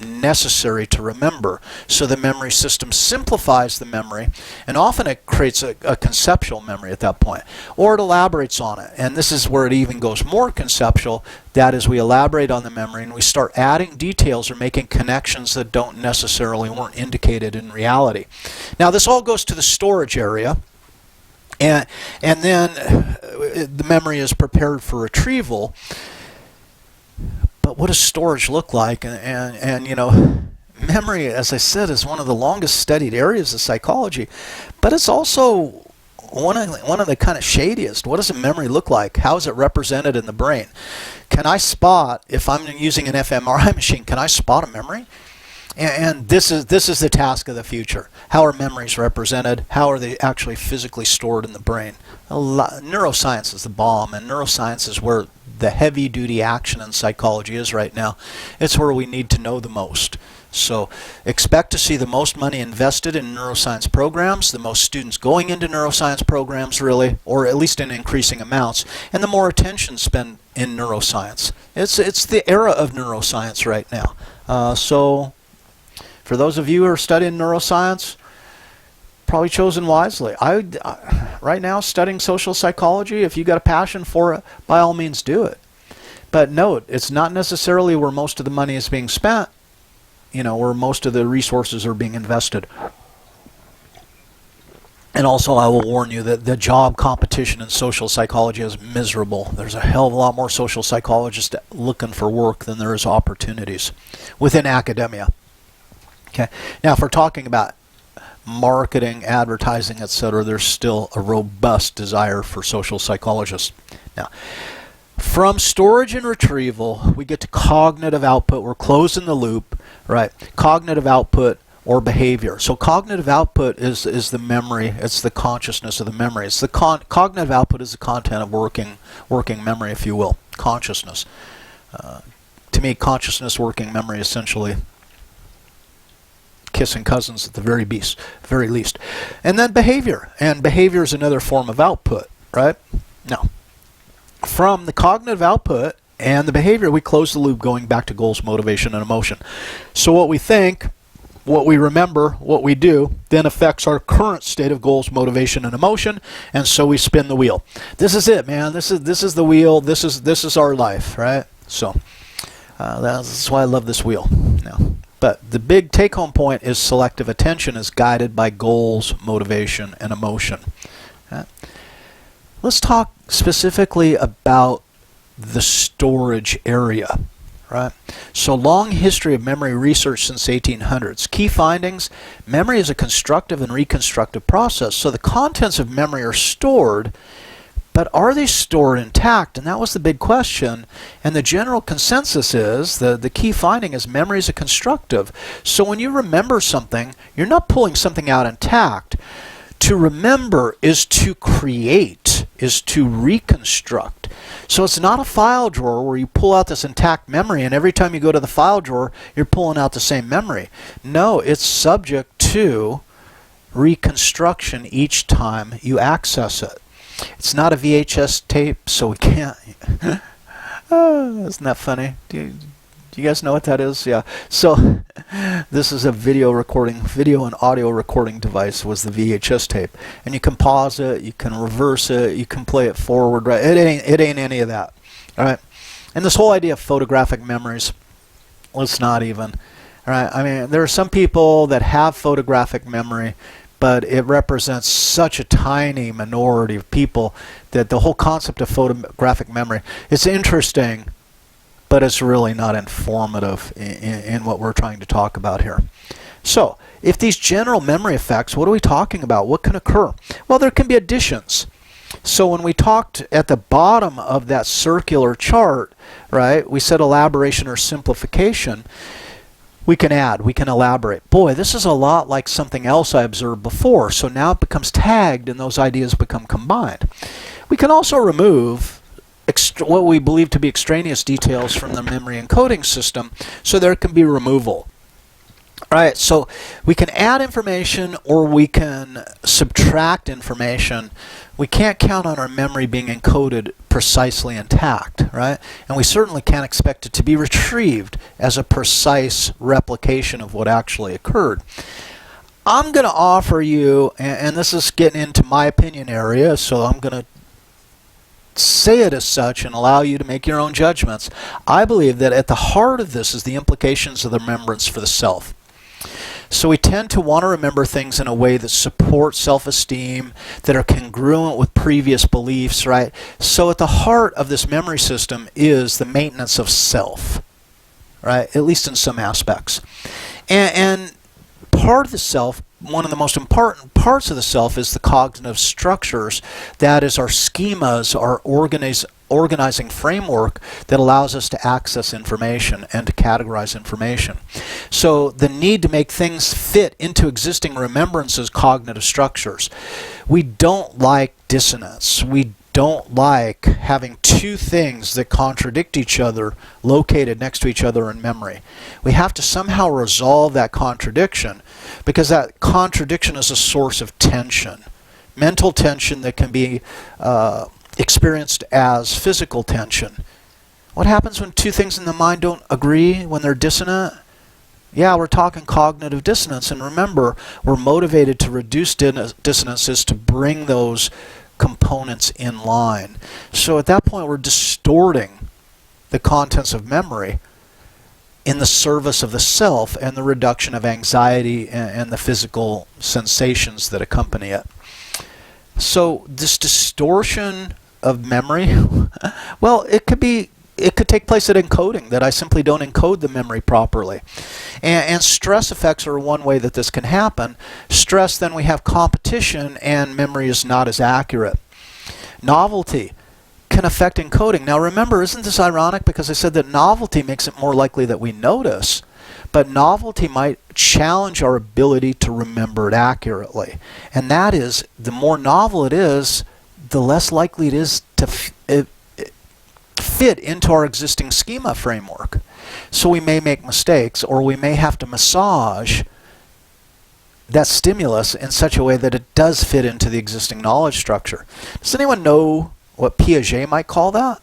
necessary to remember. So the memory system simplifies the memory, and often it creates a conceptual memory at that point, or it elaborates on it. And this is where it even goes more conceptual. That is, we elaborate on the memory and we start adding details or making connections that don't necessarily weren't indicated in reality. Now this all goes to the storage area, and then the memory is prepared for retrieval. But what does storage look like? And memory, as I said, is one of the longest studied areas of psychology, but it's also one of the kind of shadiest. What does a memory look like? How is it represented in the brain? Can I spot, if I'm using an fMRI machine, can I spot a memory? And this is the task of the future. How are memories represented? How are they actually physically stored in the brain? Neuroscience is the bomb, and neuroscience is where the heavy-duty action in psychology is right now. It's where we need to know the most. So expect to see the most money invested in neuroscience programs, the most students going into neuroscience programs really, or at least in increasing amounts, and the more attention spent in neuroscience. It's the era of neuroscience right now. So for those of you who are studying neuroscience, probably chosen wisely. Right now, studying social psychology, if you got a passion for it, by all means do it. But note, it's not necessarily where most of the money is being spent, where most of the resources are being invested. And also, I will warn you that the job competition in social psychology is miserable. There's a hell of a lot more social psychologists looking for work than there is opportunities within academia. Okay. Now, if we're talking about marketing, advertising, etc., there's still a robust desire for social psychologists. Now, from storage and retrieval, we get to cognitive output. We're closing the loop, right? Cognitive output or behavior. So cognitive output is the memory. It's the consciousness of the memory. It's the cognitive output is the content of working memory, if you will. Consciousness. To me, consciousness, working memory, essentially kissing cousins at the very least. And then behavior. And behavior is another form of output, right? Now, from the cognitive output and the behavior, we close the loop going back to goals, motivation, and emotion. So what we think, what we remember, what we do, then affects our current state of goals, motivation, and emotion, and so we spin the wheel. This is it, man. This is the wheel. This is our life, right? So that's why I love this wheel. Now, but the big take-home point is selective attention is guided by goals, motivation, and emotion. Okay? Let's talk specifically about the storage area. Right? So long history of memory research since 1800s. Key findings: memory is a constructive and reconstructive process. So the contents of memory are stored, but are they stored intact? And that was the big question. And the general consensus is, the key finding is memory is a constructive. So when you remember something, you're not pulling something out intact. To remember is to create, is to reconstruct. So it's not a file drawer where you pull out this intact memory and every time you go to the file drawer, you're pulling out the same memory. No, it's subject to reconstruction each time you access it. It's not a VHS tape, so we can't. Isn't that funny? Do you guys know what that is? Yeah. So this is a video and audio recording device was the VHS tape. And you can pause it, you can reverse it, you can play it forward, right? It ain't any of that. All right. And this whole idea of photographic memories, let's not even. All right. I mean, there are some people that have photographic memory, but it represents such a tiny minority of people that the whole concept of photographic memory, it's interesting, but it's really not informative in what we're trying to talk about here. So, if these general memory effects, what are we talking about? What can occur? Well, there can be additions. So when we talked at the bottom of that circular chart, right, we said elaboration or simplification. We can add, we can elaborate. Boy, this is a lot like something else I observed before, so now it becomes tagged and those ideas become combined. We can also remove what we believe to be extraneous details from the memory encoding system, so there can be removal. All right, so we can add information or we can subtract information. We can't count on our memory being encoded precisely intact, right? And we certainly can't expect it to be retrieved as a precise replication of what actually occurred. I'm going to offer you, and this is getting into my opinion area, so I'm going to say it as such and allow you to make your own judgments. I believe that at the heart of this is the implications of the remembrance for the self. So we tend to want to remember things in a way that supports self-esteem, that are congruent with previous beliefs, right? So at the heart of this memory system is the maintenance of self, right? At least in some aspects. And part of the self, one of the most important parts of the self is the cognitive structures. That is our schemas, our organizing framework that allows us to access information and to categorize information. So the need to make things fit into existing remembrances, cognitive structures. We don't like dissonance. We don't like having two things that contradict each other located next to each other in memory. We have to somehow resolve that contradiction, because that contradiction is a source of tension. Mental tension that can be experienced as physical tension. What happens when two things in the mind don't agree, when they're dissonant? Yeah, we're talking cognitive dissonance, and remember, we're motivated to reduce dissonances to bring those components in line. So at that point, we're distorting the contents of memory in the service of the self and the reduction of anxiety and the physical sensations that accompany it. So this distortion of memory, well, it could take place at encoding, that I simply don't encode the memory properly. And stress effects are one way that this can happen. Stress, then we have competition, and memory is not as accurate. Novelty can affect encoding. Now remember, isn't this ironic? Because I said that novelty makes it more likely that we notice, but novelty might challenge our ability to remember it accurately. And that is, the more novel it is, the less likely it is to fit into our existing schema framework. So we may make mistakes, or we may have to massage that stimulus in such a way that it does fit into the existing knowledge structure. Does anyone know what Piaget might call that?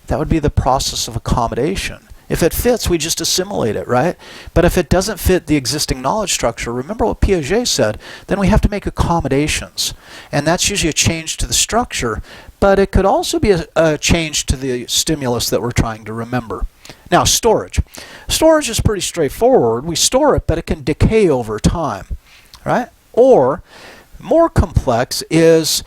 That would be the process of accommodation. If it fits, we just assimilate it, right? But if it doesn't fit the existing knowledge structure, remember what Piaget said, then we have to make accommodations. And that's usually a change to the structure, but it could also be a change to the stimulus that we're trying to remember. Now, storage. Storage is pretty straightforward. We store it, but it can decay over time, right? Or, more complex is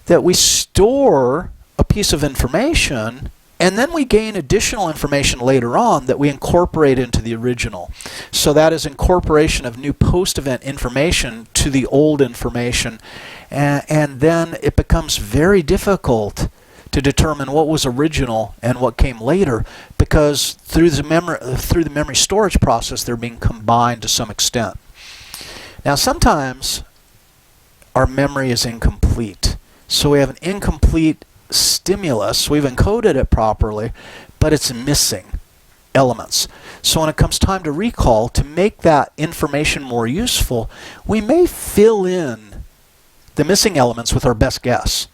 that we store a piece of information, and then we gain additional information later on that we incorporate into the original. So that is incorporation of new post-event information to the old information. And then it becomes very difficult to determine what was original and what came later, because through the memory storage process, they're being combined to some extent. Now, sometimes our memory is incomplete. So we have an incomplete stimulus, we've encoded it properly, but it's missing elements. So when it comes time to recall, to make that information more useful, we may fill in the missing elements with our best guess.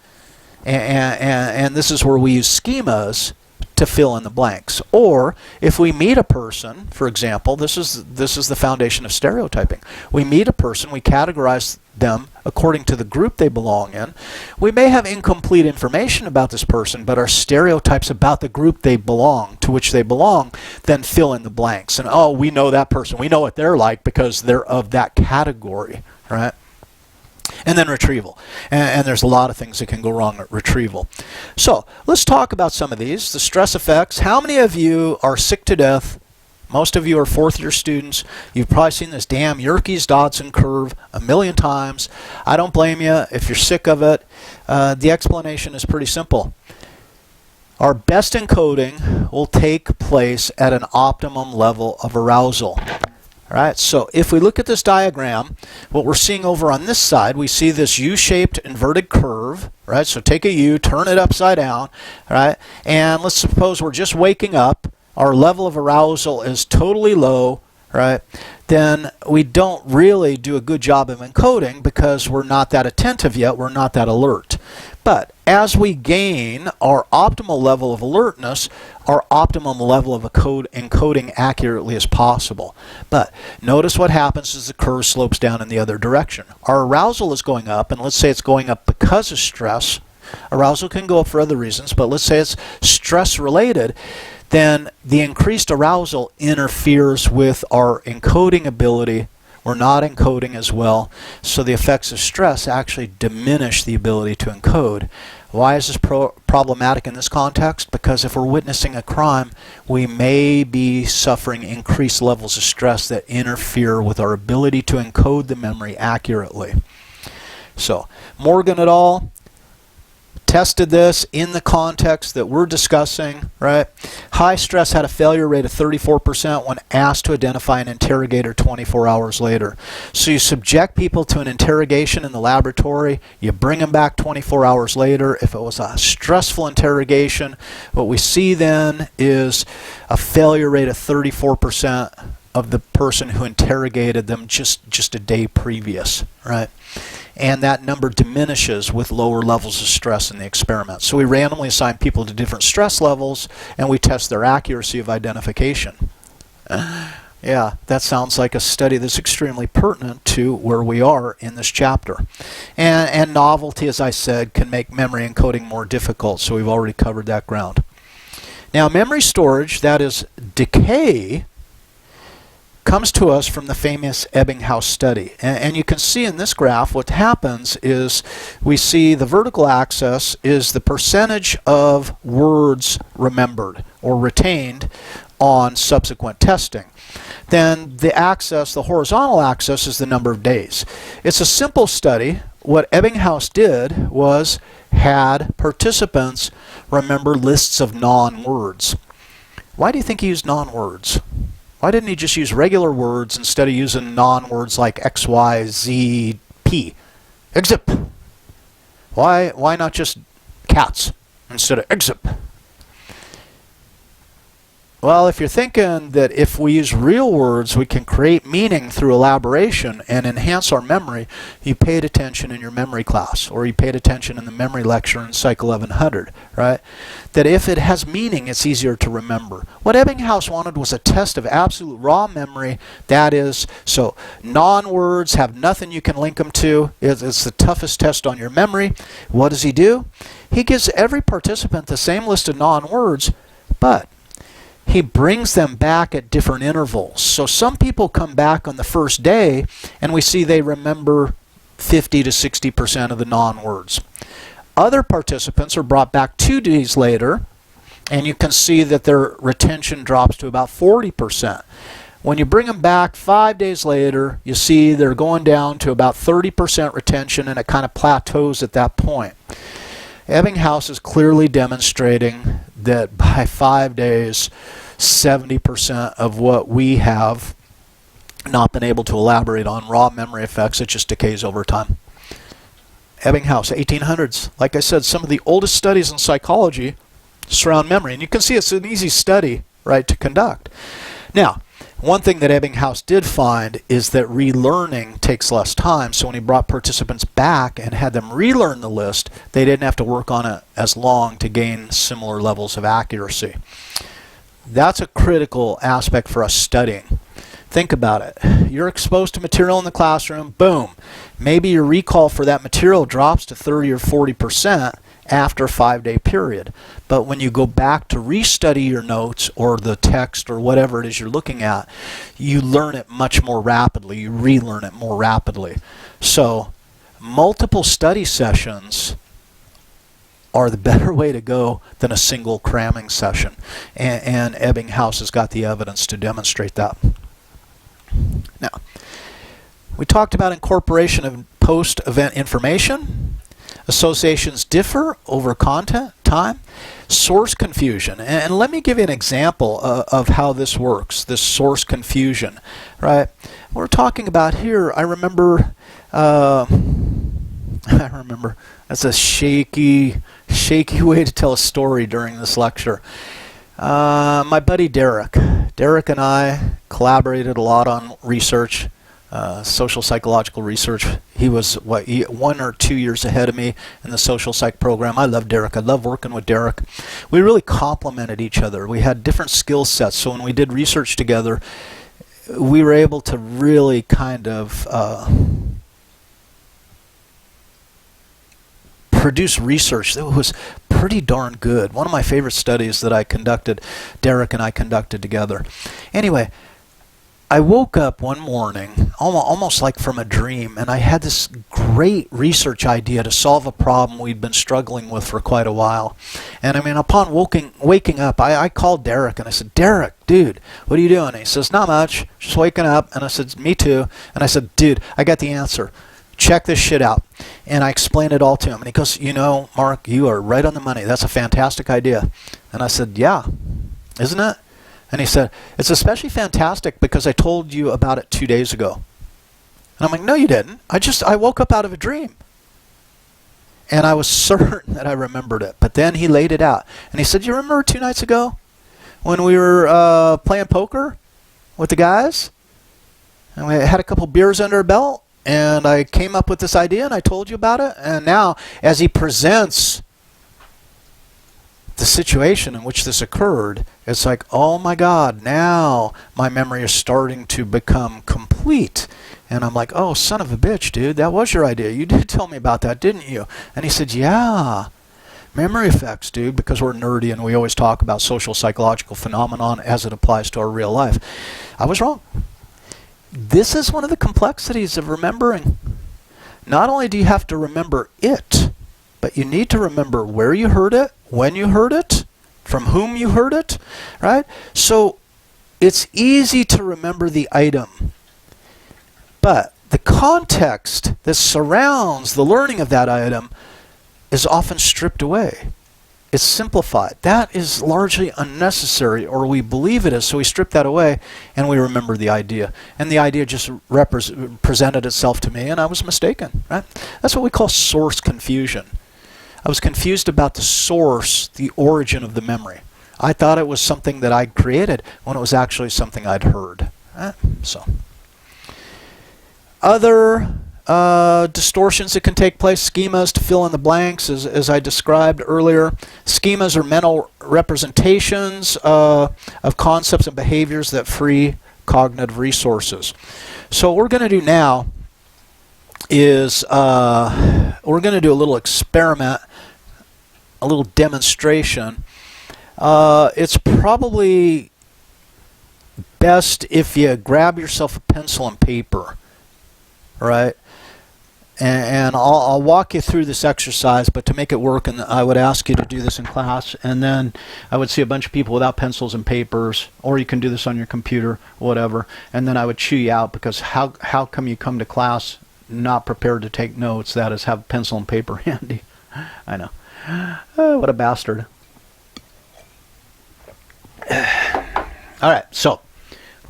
And this is where we use schemas to fill in the blanks. Or if we meet a person, for example, this is the foundation of stereotyping. We meet a person, we categorize them according to the group they belong in. We may have incomplete information about this person, but our stereotypes about the group to which they belong, then fill in the blanks. And oh, we know that person. We know what they're like because they're of that category, right? And then retrieval. And there's a lot of things that can go wrong at retrieval. So let's talk about some of these. The stress effects. How many of you are sick to death? Most of you are fourth-year students. You've probably seen this damn Yerkes-Dodson curve a million times. I don't blame you if you're sick of it. The explanation is pretty simple. Our best encoding will take place at an optimum level of arousal. All right, so if we look at this diagram, what we're seeing over on this side, we see this U-shaped inverted curve, right? So take a U, turn it upside down, all right? And let's suppose we're just waking up. Our level of arousal is totally low, right? Then we don't really do a good job of encoding because we're not that attentive yet, we're not that alert. But as we gain our optimal level of alertness, our optimum level of encoding accurately as possible. But notice what happens as the curve slopes down in the other direction. Our arousal is going up, and let's say it's going up because of stress. Arousal can go up for other reasons, but let's say it's stress related. Then the increased arousal interferes with our encoding ability. We're not encoding as well, so the effects of stress actually diminish the ability to encode. Why is this problematic in this context? Because if we're witnessing a crime, we may be suffering increased levels of stress that interfere with our ability to encode the memory accurately. So, Morgan et al. tested this in the context that we're discussing, right? High stress had a failure rate of 34% when asked to identify an interrogator 24 hours later. So you subject people to an interrogation in the laboratory, you bring them back 24 hours later. If it was a stressful interrogation, what we see then is a failure rate of 34% of the person who interrogated them just a day previous, right? And that number diminishes with lower levels of stress in the experiment. So we randomly assign people to different stress levels and we test their accuracy of identification. Yeah, that sounds like a study that's extremely pertinent to where we are in this chapter. And novelty, as I said, can make memory encoding more difficult, so we've already covered that ground. Now, memory storage, that is decay, comes to us from the famous Ebbinghaus study. And you can see in this graph what happens is we see the vertical axis is the percentage of words remembered or retained on subsequent testing. Then the axis, the horizontal axis, is the number of days. It's a simple study. What Ebbinghaus did was had participants remember lists of non-words. Why do you think he used non-words? Why didn't he just use regular words instead of using non-words like X, Y, Z, P? Exip. Why not just cats instead of exip? Well, if you're thinking that if we use real words, we can create meaning through elaboration and enhance our memory, you paid attention in your memory class, or you paid attention in the memory lecture in Psych 1100, right? That if it has meaning, it's easier to remember. What Ebbinghaus wanted was a test of absolute raw memory. That is, so non-words have nothing you can link them to. It's the toughest test on your memory. What does he do? He gives every participant the same list of non-words, but he brings them back at different intervals. So some people come back on the first day and we see they remember 50 to 60% of the non-words. Other participants are brought back 2 days later and you can see that their retention drops to about 40%. When you bring them back 5 days later, you see they're going down to about 30% retention and it kind of plateaus at that point. Ebbinghaus is clearly demonstrating that by 5 days, 70% of what we have not been able to elaborate on raw memory effects, it just decays over time. Ebbinghaus, 1800s. Like I said, some of the oldest studies in psychology surround memory. And you can see it's an easy study, right, to conduct. Now, one thing that Ebbinghaus did find is that relearning takes less time. So when he brought participants back and had them relearn the list, they didn't have to work on it as long to gain similar levels of accuracy. That's a critical aspect for us studying. Think about it. You're exposed to material in the classroom, boom. Maybe your recall for that material drops to 30 or 40% after a 5-day period. But when you go back to restudy your notes or the text or whatever it is you're looking at, you learn it much more rapidly. You relearn it more rapidly. So multiple study sessions are the better way to go than a single cramming session. And Ebbinghaus has got the evidence to demonstrate that. Now, we talked about incorporation of post-event information. Associations differ over content, time, source confusion. And let me give you an example of how this works, this source confusion, right? We're talking about here, I remember, that's a shaky way to tell a story during this lecture. My buddy Derek and I collaborated a lot on research, social psychological research. He was 1 or 2 years ahead of me in the social psych program. I love Derek. I love working with Derek. We really complemented each other. We had different skill sets. So when we did research together, we were able to really kind of produce research that was pretty darn good. One of my favorite studies that I conducted, Derek and I conducted together. Anyway, I woke up one morning, almost like from a dream, and I had this great research idea to solve a problem we'd been struggling with for quite a while. And I mean, upon waking up, I called Derek and I said, "Derek, dude, what are you doing?" And he says, "Not much, just waking up." And I said, "Me too." And I said, "Dude, I got the answer. check this shit out. And I explained it all to him. And he goes, you know, Mark, you are right on the money. That's a fantastic idea. And I said, yeah, isn't it? And he said, it's especially fantastic because I told you about it 2 days ago. And I'm like, no, you didn't. I woke up out of a dream. And I was certain that I remembered it. But then he laid it out. And he said, you remember 2 nights ago when we were playing poker with the guys? And we had a couple beers under our belt. And I came up with this idea and I told you about it. And now, as he presents the situation in which this occurred, it's like, oh my God, now my memory is starting to become complete. And I'm like, oh, son of a bitch, dude, that was your idea. You did tell me about that, didn't you? And he said, yeah, memory effects, dude, because we're nerdy and we always talk about social psychological phenomenon as it applies to our real life. I was wrong. This is one of the complexities of remembering. Not only do you have to remember it, but you need to remember where you heard it, when you heard it, from whom you heard it, right? So it's easy to remember the item, but the context that surrounds the learning of that item is often stripped away. It's simplified. That is largely unnecessary, or we believe it is, so we strip that away and we remember the idea. And the idea just presented itself to me and I was mistaken, right? That's what we call source confusion. I was confused about the source, the origin of the memory. I thought it was something that I'd created when it was actually something I'd heard. So, other distortions that can take place, schemas to fill in the blanks, as I described earlier. Schemas are mental representations of concepts and behaviors that free cognitive resources. So what we're going to do now is we're going to do a little experiment, a little demonstration. It's probably best if you grab yourself a pencil and paper, right? And I'll walk you through this exercise, but to make it work, and I would ask you to do this in class, and then I would see a bunch of people without pencils and papers, or you can do this on your computer, whatever, and then I would chew you out, because how come you come to class not prepared to take notes, that is, have pencil and paper handy? I know. Oh, what a bastard. Alright, so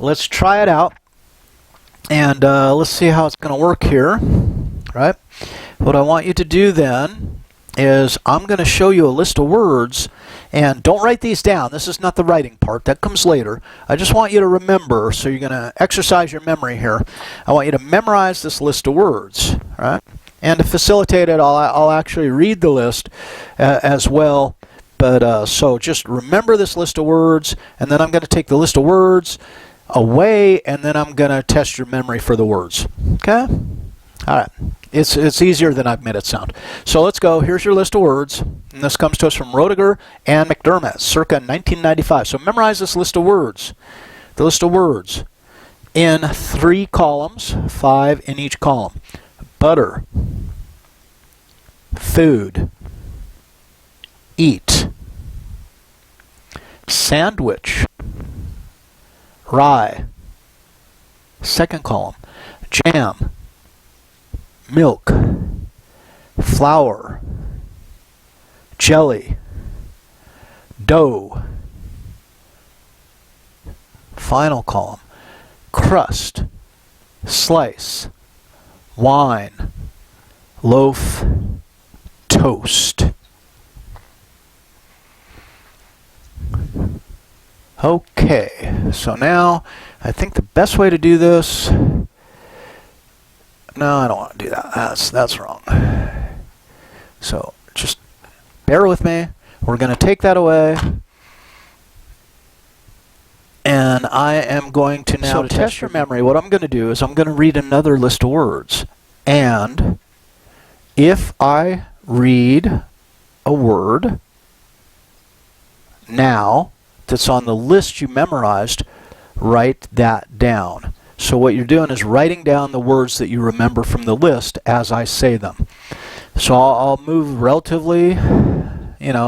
let's try it out, and let's see how it's going to work here. Right? What I want you to do then is I'm going to show you a list of words, and don't write these down. This is not the writing part. That comes later. I just want you to remember, so you're going to exercise your memory here. I want you to memorize this list of words. Right? And to facilitate it, I'll actually read the list as well. But so just remember this list of words, and then I'm going to take the list of words away, and then I'm going to test your memory for the words. Okay? All right. It's easier than I've made it sound. So let's go. Here's your list of words. And this comes to us from Roediger and McDermott, circa 1995. So memorize this list of words. The list of words in 3 columns, 5 in each column. Butter, food, eat, sandwich, rye, second column, jam, milk, flour, jelly, dough, final column, crust, slice, wine, loaf, toast. Okay, so now I think the best way to do this, no, I don't want to do that. That's wrong. So just bear with me. We're going to take that away. And I am going to now test your memory. What I'm going to do is I'm going to read another list of words. And if I read a word now that's on the list you memorized, write that down. So what you're doing is writing down the words that you remember from the list as I say them. So I'll move relatively,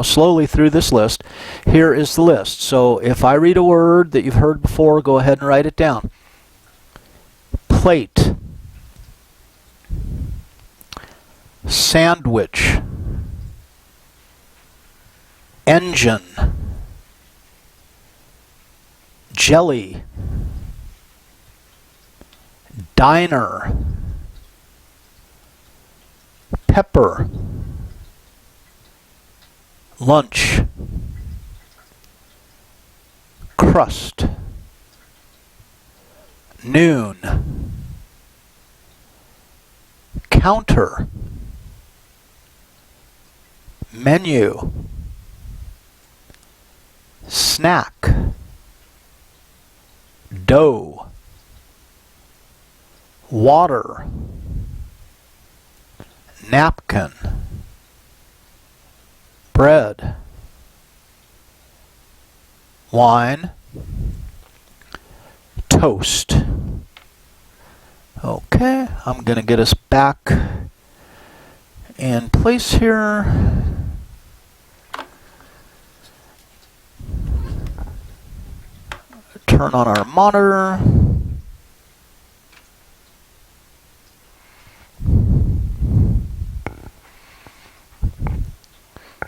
slowly through this list. Here is the list. So if I read a word that you've heard before, go ahead and write it down. Plate, sandwich, engine, jelly, diner, pepper, lunch, crust, noon, counter, menu, snack, dough, water, napkin, bread, wine, toast. Okay, I'm going to get us back in place here. Turn on our monitor.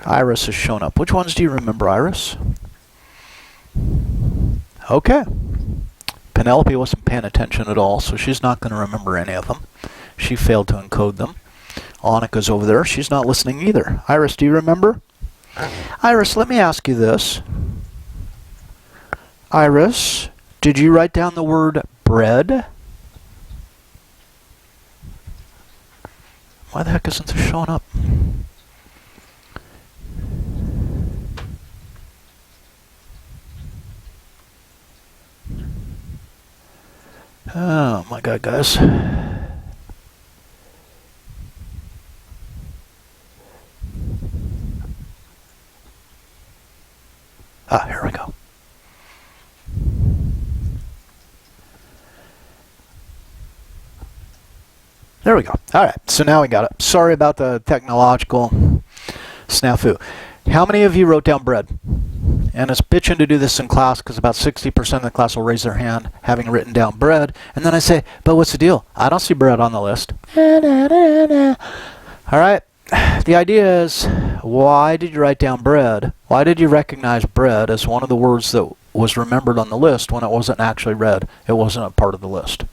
Iris has shown up. Which ones do you remember, Iris? Okay. Penelope wasn't paying attention at all, so she's not going to remember any of them. She failed to encode them. Annika's over there. She's not listening either. Iris, do you remember? Iris, let me ask you this. Iris, did you write down the word bread? Why the heck isn't this showing up? Oh my God, guys. Ah, here we go. There we go. All right, so now we got it. Sorry about the technological snafu. How many of you wrote down bread? And it's bitching to do this in class because about 60% of the class will raise their hand having written down bread. And then I say, but what's the deal? I don't see bread on the list. All right. The idea is, why did you write down bread? Why did you recognize bread as one of the words that was remembered on the list when it wasn't actually read? It wasn't a part of the list.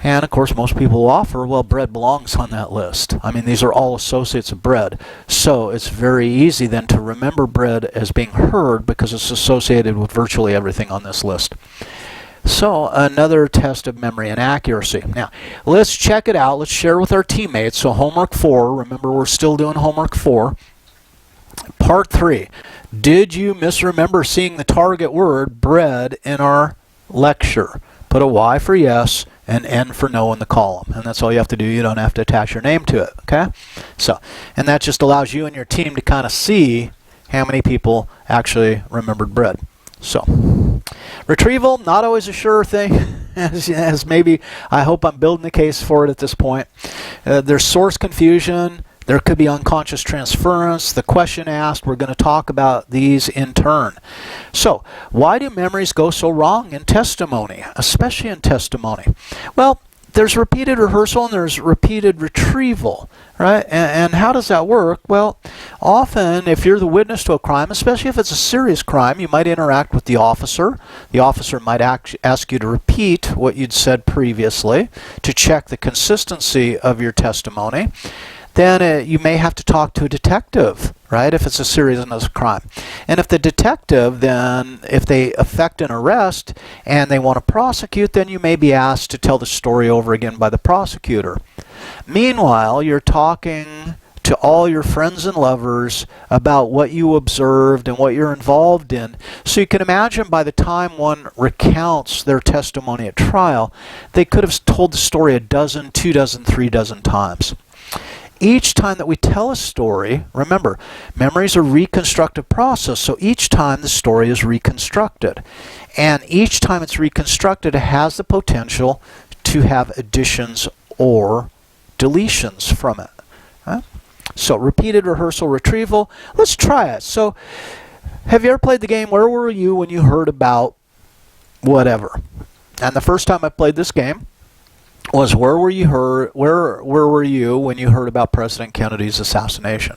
And of course, most people will offer, well, bread belongs on that list. I mean, these are all associates of bread. So it's very easy then to remember bread as being heard because it's associated with virtually everything on this list. So another test of memory and accuracy. Now, let's check it out. Let's share with our teammates. So homework 4, remember we're still doing homework 4. Part 3, did you misremember seeing the target word bread in our lecture? Put a Y for yes and N for no in the column. And that's all you have to do. You don't have to attach your name to it. Okay? So, and that just allows you and your team to kind of see how many people actually remembered bread. So, retrieval, not always a sure thing, as maybe I hope I'm building the case for it at this point. There's source confusion. There could be unconscious transference. The question asked, we're going to talk about these in turn. So, why do memories go so wrong in testimony, especially in testimony? Well, there's repeated rehearsal and there's repeated retrieval, right? And how does that work? Well, often if you're the witness to a crime, especially if it's a serious crime, you might interact with the officer. The officer might ask you to repeat what you'd said previously to check the consistency of your testimony. Then you may have to talk to a detective, right, if it's a serious crime. And if the detective, then, if they effect an arrest and they want to prosecute, then you may be asked to tell the story over again by the prosecutor. Meanwhile, you're talking to all your friends and lovers about what you observed and what you're involved in. So you can imagine by the time one recounts their testimony at trial, they could have told the story a dozen, 2 dozen, 3 dozen times. Each time that we tell a story, remember, memory is a reconstructive process, so each time the story is reconstructed. And each time it's reconstructed, it has the potential to have additions or deletions from it. Right? So repeated rehearsal retrieval, let's try it. So have you ever played the game, where were you when you heard about whatever? And the first time I played this game, was where were you when you heard about President Kennedy's assassination?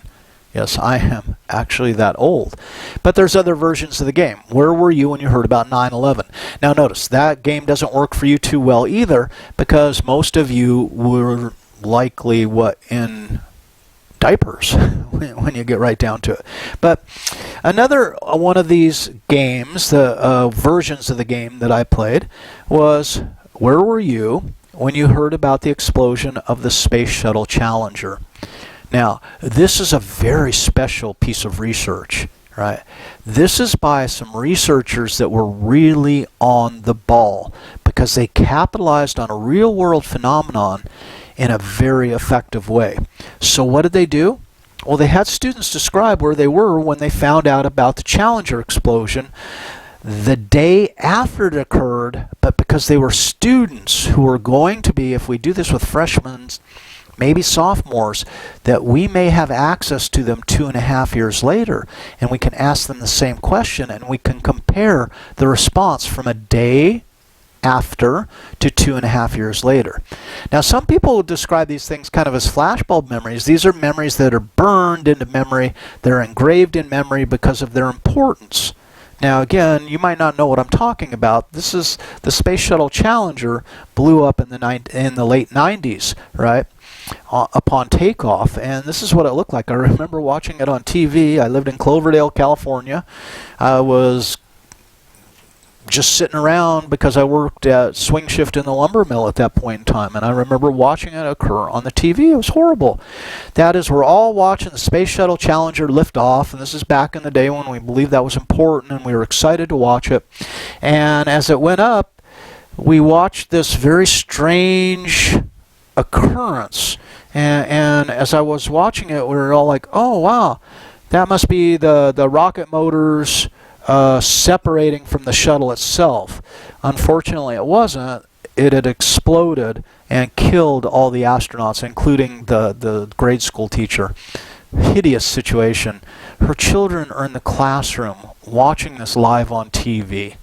Yes, I am actually that old. But there's other versions of the game. Where were you when you heard about 9/11? Now notice, that game doesn't work for you too well either, because most of you were likely in diapers when you get right down to it. But another one of these games, the versions of the game that I played, was where were you when you heard about the explosion of the Space Shuttle Challenger? Now, this is a very special piece of research, right? This is by some researchers that were really on the ball because they capitalized on a real-world phenomenon in a very effective way. So what did they do? Well, they had students describe where they were when they found out about the Challenger explosion the day after it occurred, but because they were students who were going to be, if we do this with freshmen, maybe sophomores, that we may have access to them 2.5 years later, and we can ask them the same question, and we can compare the response from a day after to 2.5 years later. Now, some people describe these things kind of as flashbulb memories. These are memories that are burned into memory. They're engraved in memory because of their importance. Now, again, you might not know what I'm talking about. This is the Space Shuttle Challenger blew up in the late 90s, right? Upon takeoff, and this is what it looked like. I remember watching it on TV. I lived in Cloverdale, California. I was just sitting around because I worked at swing shift in the lumber mill at that point in time, and I remember watching it occur on the TV. It was horrible. That is, we're all watching the Space Shuttle Challenger lift off, and this is back in the day when we believed that was important, and we were excited to watch it. And as it went up, we watched this very strange occurrence, and as I was watching it, we were all like, oh wow, that must be the rocket motors separating from the shuttle itself. Unfortunately, it wasn't. It had exploded and killed all the astronauts, including the grade school teacher. Hideous situation. Her children are in the classroom watching this live on TV,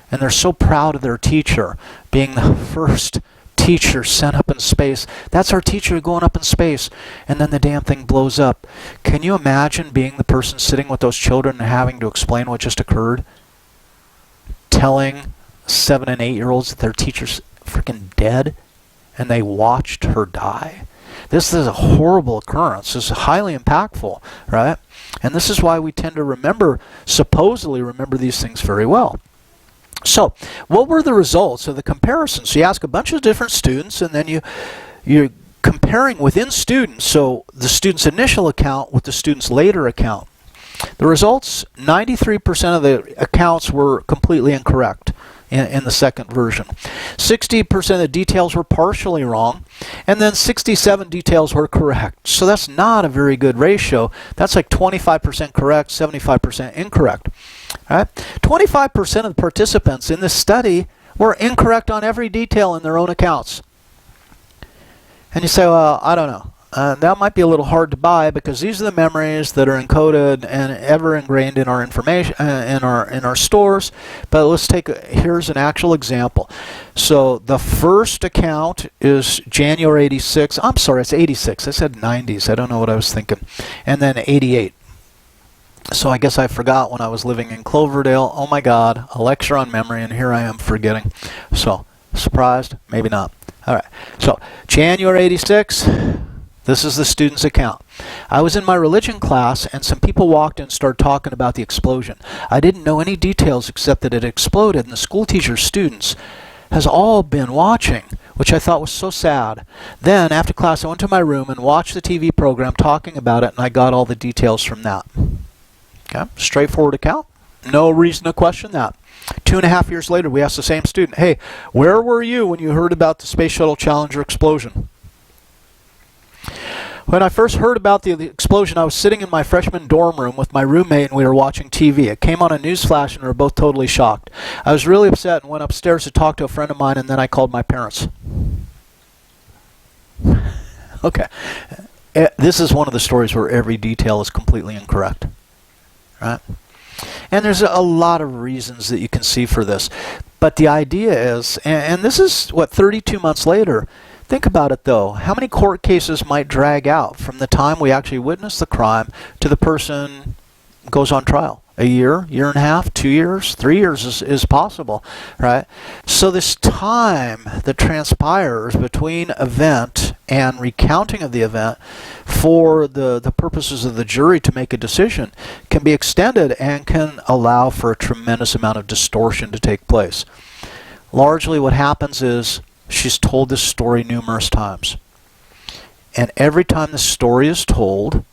and they're so proud of their teacher being the first teacher sent up in space. That's our teacher going up in space, and then the damn thing blows up. Can you imagine being the person sitting with those children and having to explain what just occurred? Telling 7- and 8-year-olds that their teacher's freaking dead, and they watched her die. This is a horrible occurrence. This is highly impactful, right? And this is why we tend to supposedly remember these things very well. So, what were the results of the comparison? So you ask a bunch of different students, and then you're comparing within students, so the student's initial account with the student's later account. The results, 93% of the accounts were completely incorrect in the second version. 60% of the details were partially wrong, and then 67 details were correct. So that's not a very good ratio. That's like 25% correct, 75% incorrect. All right? 25% of the participants in this study were incorrect on every detail in their own accounts. And you say, well, I don't know. That might be a little hard to buy because these are the memories that are encoded and ever ingrained in our information in our stores. But let's here's an actual example. So the first account is January 86. I'm sorry, it's 86. I said 90s. I don't know what I was thinking. And then 88. So I guess I forgot when I was living in Cloverdale. Oh my God, a lecture on memory, and here I am forgetting. So, surprised? Maybe not. All right. So, January 86. This is the student's account. I was in my religion class, and some people walked in and started talking about the explosion. I didn't know any details except that it exploded, and the school teacher's students has all been watching, which I thought was so sad. Then, after class, I went to my room and watched the TV program talking about it, and I got all the details from that. Okay, straightforward account. No reason to question that. 2.5 years later, we asked the same student, hey, where were you when you heard about the Space Shuttle Challenger explosion? When I first heard about the explosion, I was sitting in my freshman dorm room with my roommate, and we were watching TV. It came on a news flash, and we were both totally shocked. I was really upset and went upstairs to talk to a friend of mine, and then I called my parents. Okay. This is one of the stories where every detail is completely incorrect. Right? And there's a lot of reasons that you can see for this. But the idea is, and this is, what, 32 months later. Think about it, though. How many court cases might drag out from the time we actually witness the crime to the person goes on trial? A year, year and a half, 2 years, 3 years is possible, right? So this time that transpires between event and recounting of the event for the purposes of the jury to make a decision can be extended and can allow for a tremendous amount of distortion to take place. Largely what happens is she's told this story numerous times. And every time the story is told,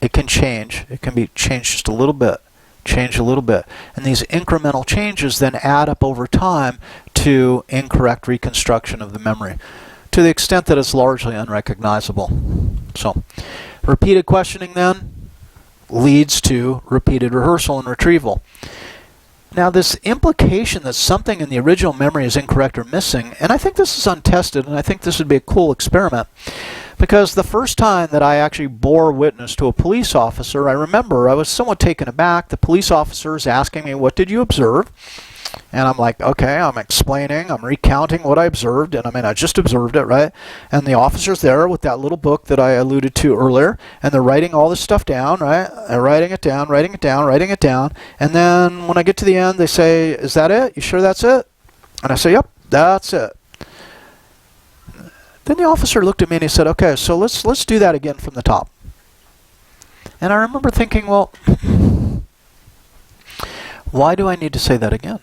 it can change. It can be changed just a little bit, change a little bit. And these incremental changes then add up over time to incorrect reconstruction of the memory, to the extent that it's largely unrecognizable. So, repeated questioning then leads to repeated rehearsal and retrieval. Now, this implication that something in the original memory is incorrect or missing, and I think this is untested, and I think this would be a cool experiment, because the first time that I actually bore witness to a police officer, I remember I was somewhat taken aback. The police officer is asking me, "What did you observe?" And I'm like, okay, I'm explaining, I'm recounting what I observed, and I mean, I just observed it, right? And the officer's there with that little book that I alluded to earlier, and they're writing all this stuff down, right? They're writing it down, writing it down, writing it down, and then when I get to the end, they say, "Is that it? You sure that's it?" And I say, "Yep, that's it." Then the officer looked at me and he said, "Okay, so let's do that again from the top." And I remember thinking, well, why do I need to say that again?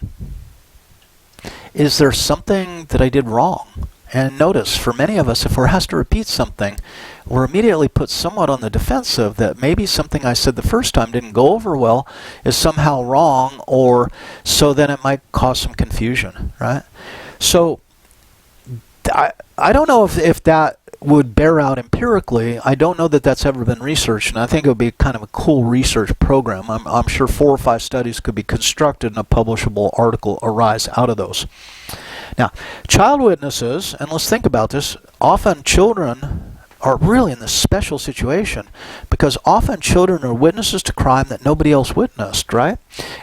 Is there something that I did wrong? And notice, for many of us, if we're asked to repeat something, we're immediately put somewhat on the defensive that maybe something I said the first time didn't go over well, is somehow wrong, or so then it might cause some confusion, right? So I don't know if that would bear out empirically. I don't know that that's ever been researched, and I think it would be kind of a cool research program. I'm sure 4 or 5 studies could be constructed and a publishable article arise out of those. Now, child witnesses, and let's think about this, often children are really in this special situation because often children are witnesses to crime that nobody else witnessed, right?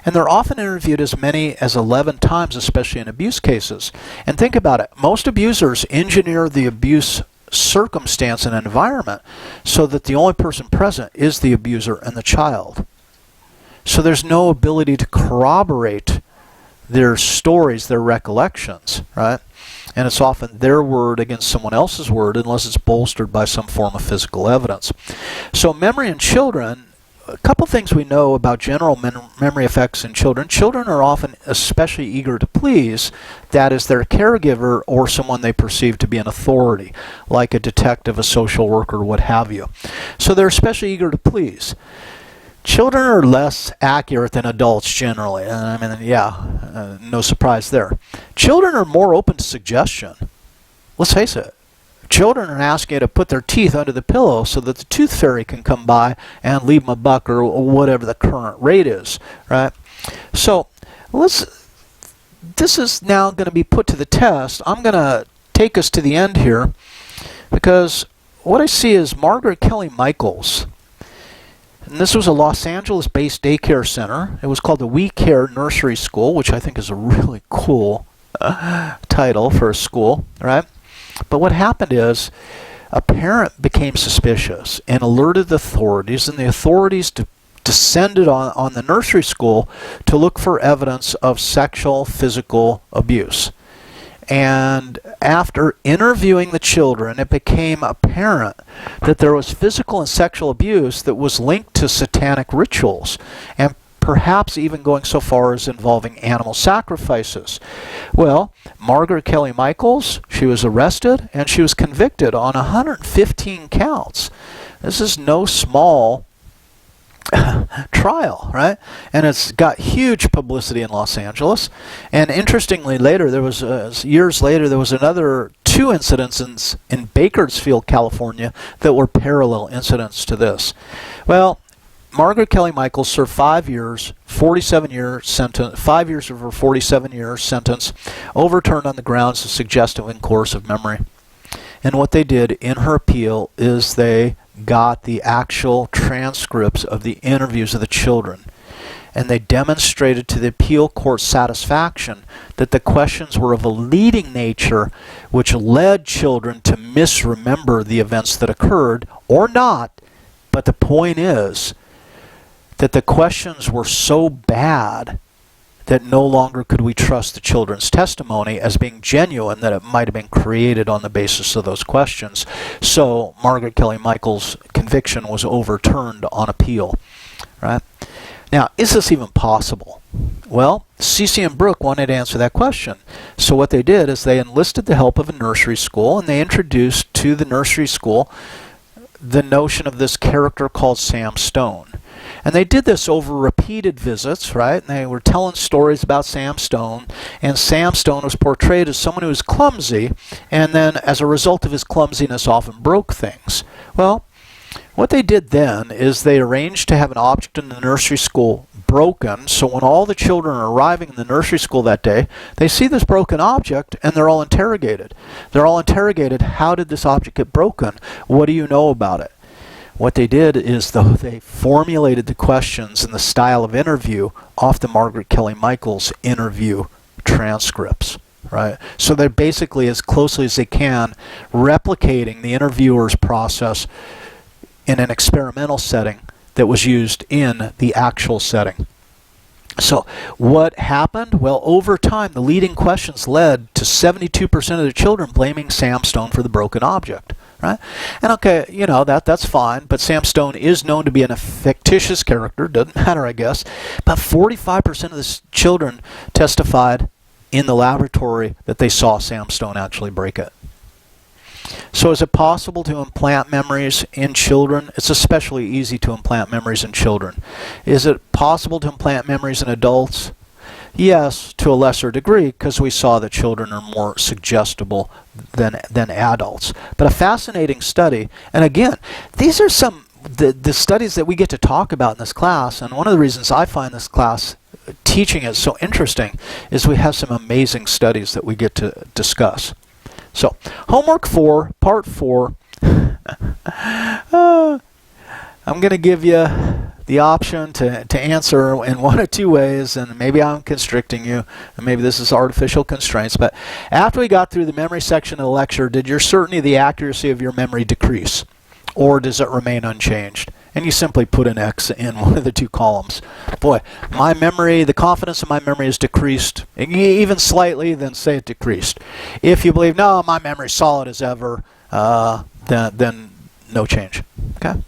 And they're often interviewed as many as 11 times, especially in abuse cases. And think about it. Most abusers engineer the abuse circumstance and environment so that the only person present is the abuser and the child. So there's no ability to corroborate their stories, their recollections, right? And it's often their word against someone else's word unless it's bolstered by some form of physical evidence. So memory in children, a couple things we know about general memory effects in children. Children are often especially eager to please, that is, their caregiver or someone they perceive to be an authority, like a detective, a social worker, what have you. So they're especially eager to please. Children are less accurate than adults generally, and I mean, yeah, no surprise there. Children are more open to suggestion. Let's face it. Children are asking you to put their teeth under the pillow so that the tooth fairy can come by and leave them a buck or whatever the current rate is, right? So this is now going to be put to the test. I'm going to take us to the end here because what I see is Margaret Kelly Michaels. And this was a Los Angeles-based daycare center. It was called the We Care Nursery School, which I think is a really cool title for a school, right? But what happened is a parent became suspicious and alerted the authorities, and the authorities descended on the nursery school to look for evidence of sexual, physical abuse. And after interviewing the children, it became apparent that there was physical and sexual abuse that was linked to satanic rituals, and perhaps even going so far as involving animal sacrifices. Well, Margaret Kelly Michaels, she was arrested and she was convicted on 115 counts. This is no small trial, right? And it's got huge publicity in Los Angeles. And interestingly, later there was years later there was another 2 incidents in Bakersfield, California, that were parallel incidents to this. Well, Margaret Kelly Michaels served 5 years, 47-year sentence, 5 years of her 47-year sentence, overturned on the grounds of suggestive and coercive memory. And what they did in her appeal is they got the actual transcripts of the interviews of the children. and they demonstrated to the appeal court's satisfaction that the questions were of a leading nature which led children to misremember the events that occurred, or not, but the point is that the questions were so bad that no longer could we trust the children's testimony as being genuine, that it might have been created on the basis of those questions. So Margaret Kelly Michael's conviction was overturned on appeal. Right? Now, is this even possible? Well, Cece and Brooke wanted to answer that question. So what they did is they enlisted the help of a nursery school, and they introduced to the nursery school the notion of this character called Sam Stone. And they did this over repeated visits, right? And they were telling stories about Sam Stone, and Sam Stone was portrayed as someone who was clumsy, and then as a result of his clumsiness often broke things. Well, what they did then is they arranged to have an object in the nursery school broken, so when all the children are arriving in the nursery school that day, they see this broken object and they're all interrogated. They're all interrogated, how did this object get broken? What do you know about it? What they did is, though, they formulated the questions in the style of interview off the Margaret Kelly Michael's interview transcripts, right? So they're basically, as closely as they can, replicating the interviewer's process in an experimental setting that was used in the actual setting. So what happened? Well, over time, the leading questions led to 72% of the children blaming Sam Stone for the broken object. Right? And okay, you know, that's fine, but Sam Stone is known to be a fictitious character, doesn't matter, I guess. But 45% of the children testified in the laboratory that they saw Sam Stone actually break it. So is it possible to implant memories in children? It's especially easy to implant memories in children. Is it possible to implant memories in adults? Yes, to a lesser degree, because we saw that children are more suggestible than adults. But a fascinating study, and again, these are some the studies that we get to talk about in this class, and one of the reasons I find this class teaching is so interesting is we have some amazing studies that we get to discuss. So, homework 4, part 4. I'm going to give you the option to answer in one of two ways, and maybe I'm constricting you, and maybe this is artificial constraints, but after we got through the memory section of the lecture, did your certainty of the accuracy of your memory decrease, or does it remain unchanged? And you simply put an X in one of the two columns. Boy, my memory, the confidence in my memory has decreased, even slightly, then say it decreased. If you believe, no, my memory's solid as ever, then no change. Okay?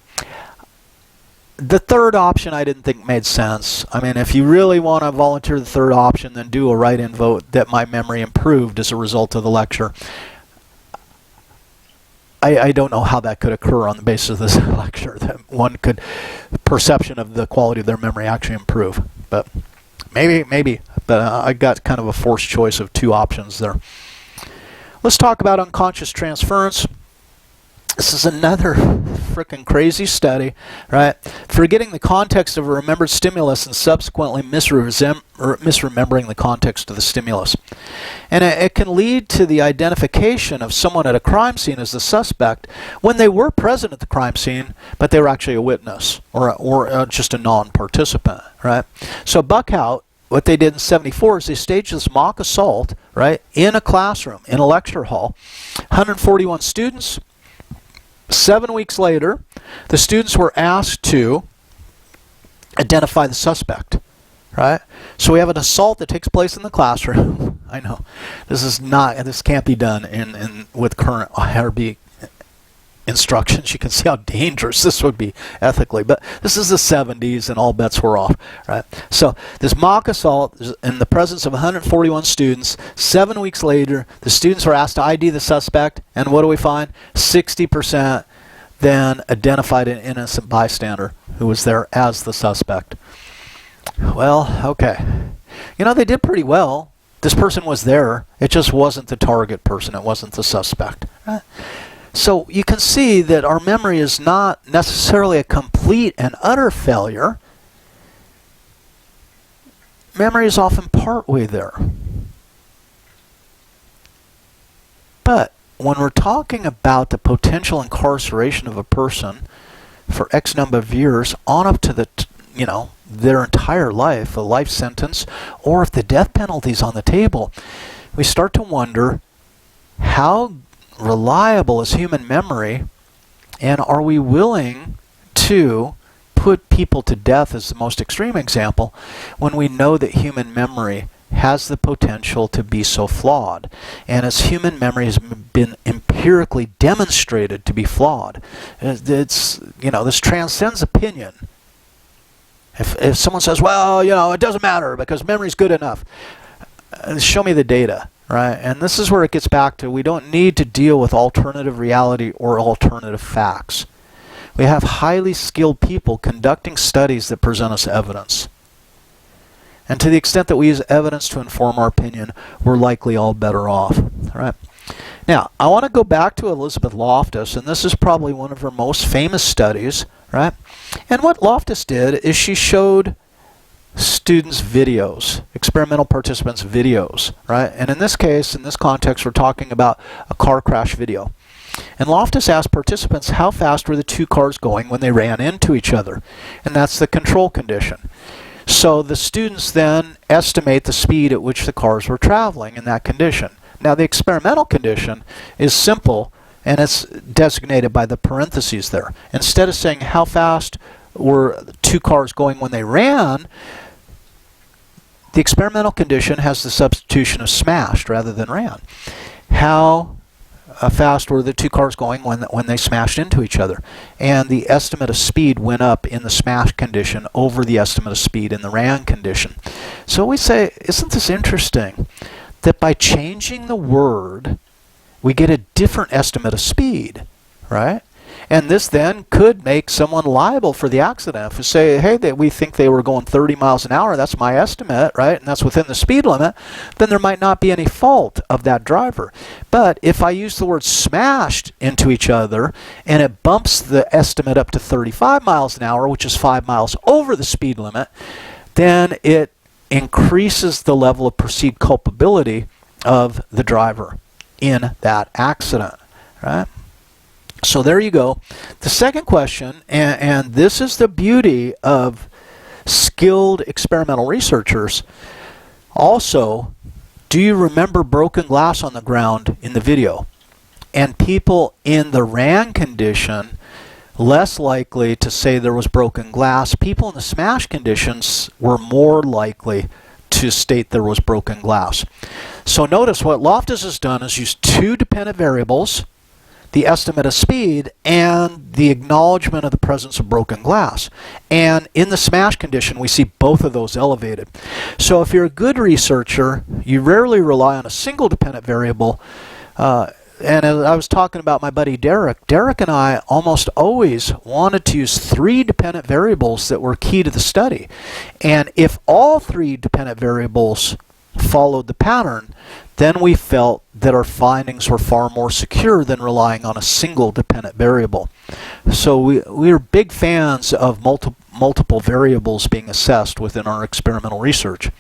The third option I didn't think made sense. I mean, if you really want to volunteer the third option, then do a write-in vote that my memory improved as a result of the lecture. I don't know how that could occur on the basis of this lecture, that one could, perception of the quality of their memory actually improve. But maybe. But I got kind of a forced choice of two options there. Let's talk about unconscious transference. This is another frickin' crazy study, right? Forgetting the context of a remembered stimulus and subsequently misremembering the context of the stimulus. And it can lead to the identification of someone at a crime scene as the suspect when they were present at the crime scene, but they were actually a witness or just a non-participant, right? So Buckhout, what they did in '74 is they staged this mock assault, right, in a classroom, in a lecture hall. 141 students. 7 weeks later, the students were asked to identify the suspect, right? So we have an assault that takes place in the classroom. I know this can't be done with current IRB instructions. You can see how dangerous this would be ethically, but this is the 70s and all bets were off, right? So this mock assault in the presence of 141 students. 7 weeks later, the students were asked to ID the suspect, and what do we find? 60% then identified an innocent bystander who was there as the suspect. Well, okay. You know, they did pretty well. This person was there. It just wasn't the target person. It wasn't the suspect. Right? So you can see that our memory is not necessarily a complete and utter failure. Memory is often partway there. But when we're talking about the potential incarceration of a person for X number of years on up to the their entire life, a life sentence, or if the death penalty is on the table, we start to wonder, how reliable is human memory, and are we willing to put people to death as the most extreme example when we know that human memory has the potential to be so flawed? And as human memory has been empirically demonstrated to be flawed, this transcends opinion. If someone says, well, it doesn't matter because memory's good enough, show me the data, right? And this is where it gets back to, we don't need to deal with alternative reality or alternative facts. We have highly skilled people conducting studies that present us evidence. And to the extent that we use evidence to inform our opinion, we're likely all better off. All right. Now, I want to go back to Elizabeth Loftus, and this is probably one of her most famous studies, right? And what Loftus did is she showed students videos, experimental participants videos, right? And in this case, in this context, we're talking about a car crash video. And Loftus asked participants how fast were the two cars going when they ran into each other. And that's the control condition. So the students then estimate the speed at which the cars were traveling in that condition. Now the experimental condition is simple, and it's designated by the parentheses there. Instead of saying how fast were two cars going when they ran, the experimental condition has the substitution of smashed rather than ran. How fast were the two cars going when they smashed into each other? And the estimate of speed went up in the smash condition over the estimate of speed in the ran condition. So we say, isn't this interesting? That by changing the word, we get a different estimate of speed, right? And this then could make someone liable for the accident. If we say, hey, we think they were going 30 miles an hour, that's my estimate, right? And that's within the speed limit, then there might not be any fault of that driver. But if I use the word smashed into each other, and it bumps the estimate up to 35 miles an hour, which is 5 miles over the speed limit, then it increases the level of perceived culpability of the driver in that accident, right? So there you go. The second question, and this is the beauty of skilled experimental researchers. Also, do you remember broken glass on the ground in the video? And people in the RAN condition, less likely to say there was broken glass. People in the smash conditions were more likely to state there was broken glass. So notice what Loftus has done is use two dependent variables, the estimate of speed and the acknowledgement of the presence of broken glass. And in the smash condition, we see both of those elevated. So if you're a good researcher, you rarely rely on a single dependent variable. And as I was talking about my buddy Derek and I almost always wanted to use three dependent variables that were key to the study. And if all three dependent variables followed the pattern, then we felt that our findings were far more secure than relying on a single dependent variable. So we are big fans of multiple variables being assessed within our experimental research.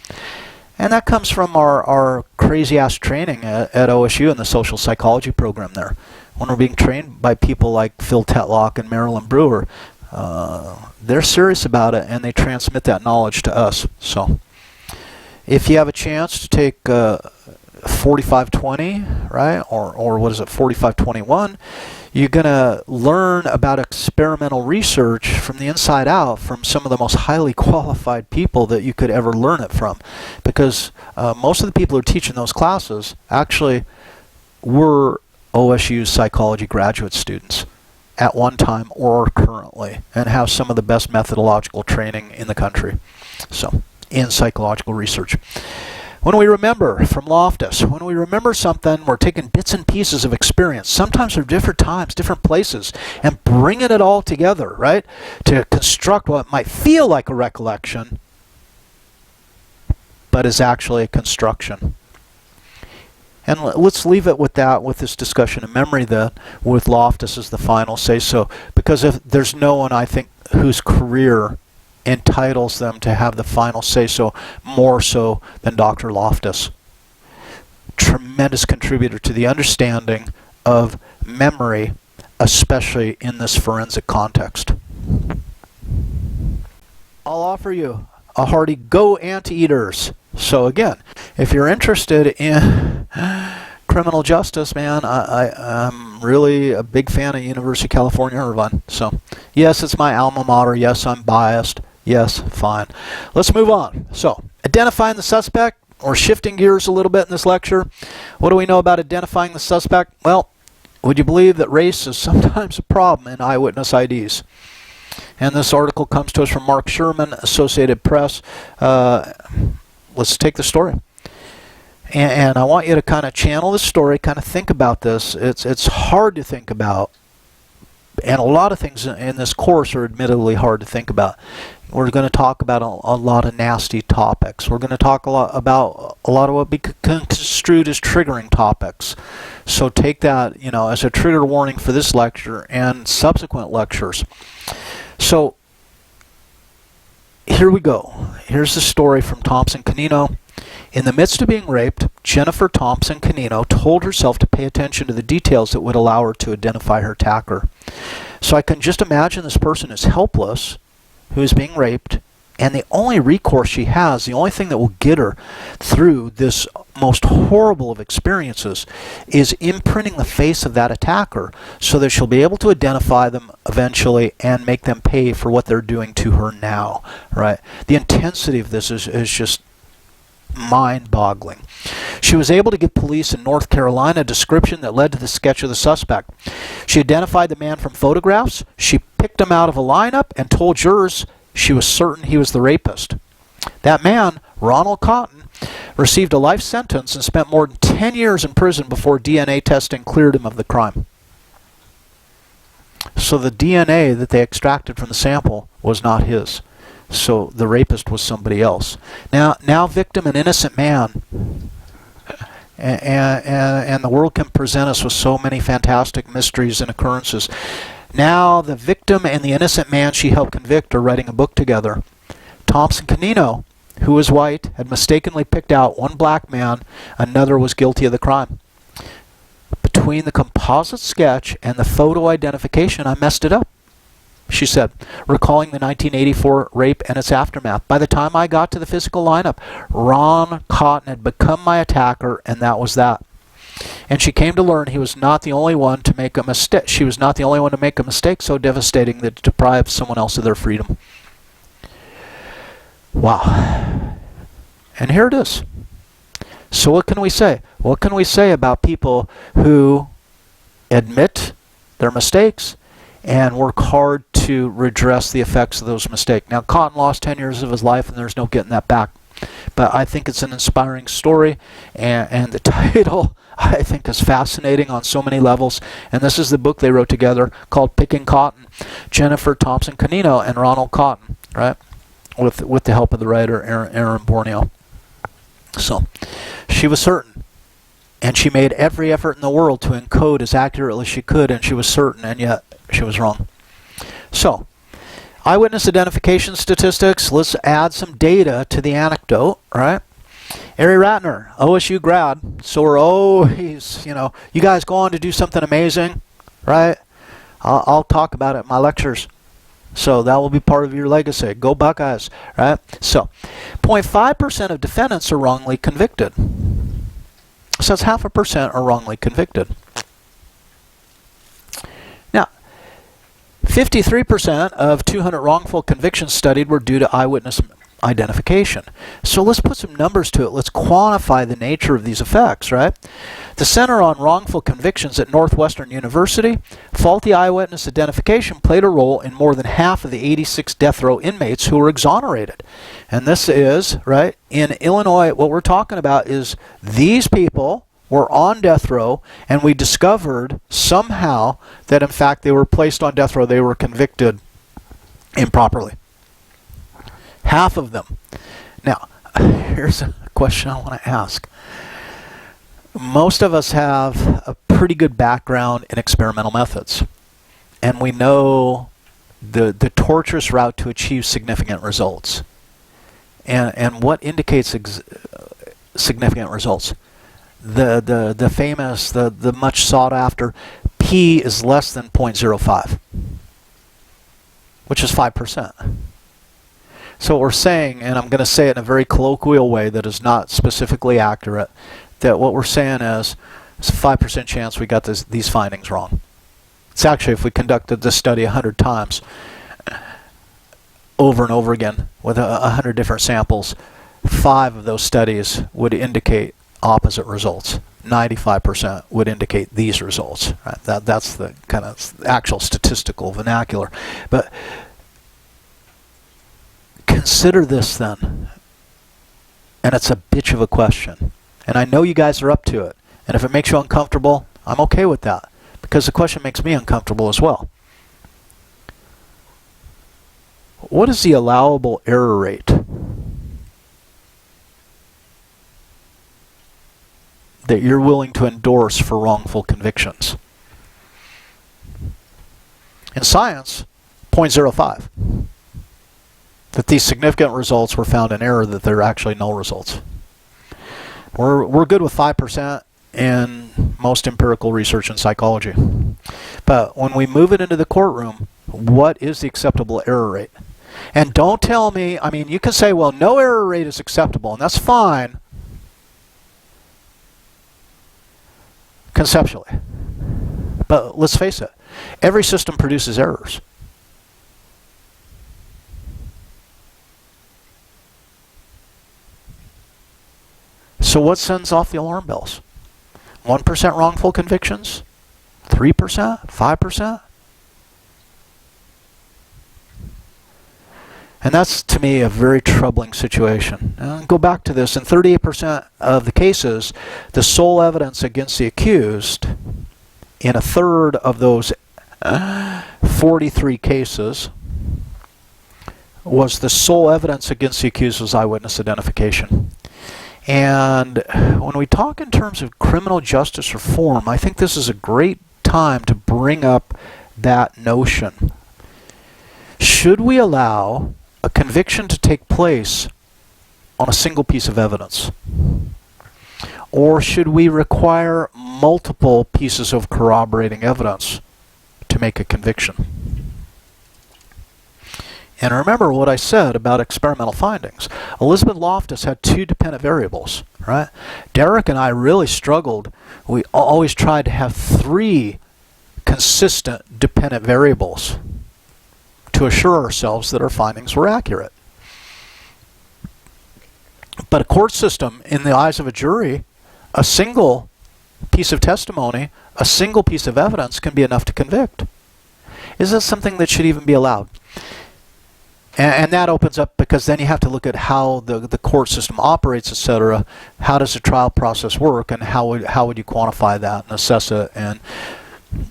And that comes from our crazy-ass training at OSU in the social psychology program there. When we're being trained by people like Phil Tetlock and Marilyn Brewer, they're serious about it, and they transmit that knowledge to us. So if you have a chance to take 4520, right, or what is it, 4521, you're going to learn about experimental research from the inside out from some of the most highly qualified people that you could ever learn it from. Because most of the people who are teaching those classes actually were OSU psychology graduate students at one time or currently, and have some of the best methodological training in the country. So, in psychological research. When we remember from Loftus, when we remember something, we're taking bits and pieces of experience, sometimes from different times, different places, and bringing it all together, right, to construct what might feel like a recollection, but is actually a construction. And let's leave it with that, with this discussion of memory then, with Loftus as the final say-so, because if there's no one, I think, whose career entitles them to have the final say-so more so than Dr. Loftus. Tremendous contributor to the understanding of memory, especially in this forensic context. I'll offer you a hearty go anteaters. So again, if you're interested in criminal justice, man, I'm really a big fan of University of California, Irvine. So yes, it's my alma mater. Yes, I'm biased. Yes, fine. Let's move on. So identifying the suspect. We're shifting gears a little bit in this lecture. What do we know about identifying the suspect? Well, would you believe that race is sometimes a problem in eyewitness IDs? And this article comes to us from Mark Sherman, Associated Press. Let's take the story. And I want you to kind of channel the story, kind of think about this. It's hard to think about. And a lot of things in this course are admittedly hard to think about. We're going to talk about a lot of nasty topics. We're going to talk about a lot of what be construed as triggering topics. So take that, as a trigger warning for this lecture and subsequent lectures. So here we go. Here's the story from Thompson Canino. In the midst of being raped, Jennifer Thompson Canino told herself to pay attention to the details that would allow her to identify her attacker. So I can just imagine this person is helpless, who is being raped, and the only recourse she has, the only thing that will get her through this most horrible of experiences, is imprinting the face of that attacker so that she'll be able to identify them eventually and make them pay for what they're doing to her now, right? The intensity of this is just mind-boggling. She was able to give police in North Carolina a description that led to the sketch of the suspect. She identified the man from photographs. She picked him out of a lineup and told jurors she was certain he was the rapist. That man, Ronald Cotton, received a life sentence and spent more than 10 years in prison before DNA testing cleared him of the crime. So the DNA that they extracted from the sample was not his. So the rapist was somebody else. Now victim, an innocent man. And the world can present us with so many fantastic mysteries and occurrences. Now the victim and the innocent man she helped convict are writing a book together. Thompson Canino, who was white, had mistakenly picked out one black man. Another was guilty of the crime. Between the composite sketch and the photo identification, I messed it up, she said, recalling the 1984 rape and its aftermath. By the time I got to the physical lineup, Ron Cotton had become my attacker, and that was that. And she came to learn he was not the only one to make a mistake. She was not the only one to make a mistake so devastating that it deprived someone else of their freedom. Wow. And here it is. So what can we say? What can we say about people who admit their mistakes and work hard to redress the effects of those mistakes? Now, Cotton lost 10 years of his life, and there's no getting that back. But I think it's an inspiring story, and the title, I think, is fascinating on so many levels. And this is the book they wrote together called Picking Cotton, Jennifer Thompson Canino and Ronald Cotton, right? With the help of the writer Aaron Borneo. So she was certain. And she made every effort in the world to encode as accurately as she could, and she was certain, and yet she was wrong. So, eyewitness identification statistics. Let's add some data to the anecdote, right? Ari Ratner, OSU grad. So we're always, you guys go on to do something amazing, right? I'll talk about it in my lectures. So that will be part of your legacy. Go Buckeyes, right? So, 0.5% of defendants are wrongly convicted. So that's 0.5% are wrongly convicted. Now, 53% of 200 wrongful convictions studied were due to eyewitness identification. So let's put some numbers to it. Let's quantify the nature of these effects, right? The Center on Wrongful Convictions at Northwestern University, faulty eyewitness identification played a role in more than half of the 86 death row inmates who were exonerated. And this is, right, in Illinois, what we're talking about is these people were on death row, and we discovered somehow that in fact they were placed on death row, they were convicted improperly. Half of them. Now, here's a question I want to ask. Most of us have a pretty good background in experimental methods, and we know the torturous route to achieve significant results. And what indicates significant results? The famous, the much sought after P is less than 0.05, which is 5%. So what we're saying, and I'm going to say it in a very colloquial way that is not specifically accurate, that what we're saying is it's a 5% chance we got these findings wrong. It's actually, if we conducted this study 100 times, over and over again, with 100 different samples, 5 of those studies would indicate opposite results. 95% would indicate these results. Right? That's the kind of actual statistical vernacular. But consider this then, and it's a bitch of a question, and I know you guys are up to it, and if it makes you uncomfortable, I'm okay with that, because the question makes me uncomfortable as well. What is the allowable error rate that you're willing to endorse for wrongful convictions? In science, 0.05. That these significant results were found in error, that there are actually no results. We're good with 5% in most empirical research in psychology. But when we move it into the courtroom, what is the acceptable error rate? And don't tell me, I mean, you can say, well, no error rate is acceptable, and that's fine conceptually. But let's face it, every system produces errors. So what sends off the alarm bells? 1% wrongful convictions? 3%? 5%? And that's, to me, a very troubling situation. Go back to this. In 38% of the cases, the sole evidence against the accused, in a third of those 43 cases, was the sole evidence against the accused was eyewitness identification. And when we talk in terms of criminal justice reform, I think this is a great time to bring up that notion. Should we allow a conviction to take place on a single piece of evidence? Or should we require multiple pieces of corroborating evidence to make a conviction? And remember what I said about experimental findings. Elizabeth Loftus had 2 dependent variables, right? Derek and I really struggled. We always tried to have 3 consistent dependent variables to assure ourselves that our findings were accurate. But a court system, in the eyes of a jury, a single piece of testimony, a single piece of evidence can be enough to convict. Is this something that should even be allowed? And that opens up, because then you have to look at how the court system operates, etc. How does the trial process work, and how would you quantify that and assess it, and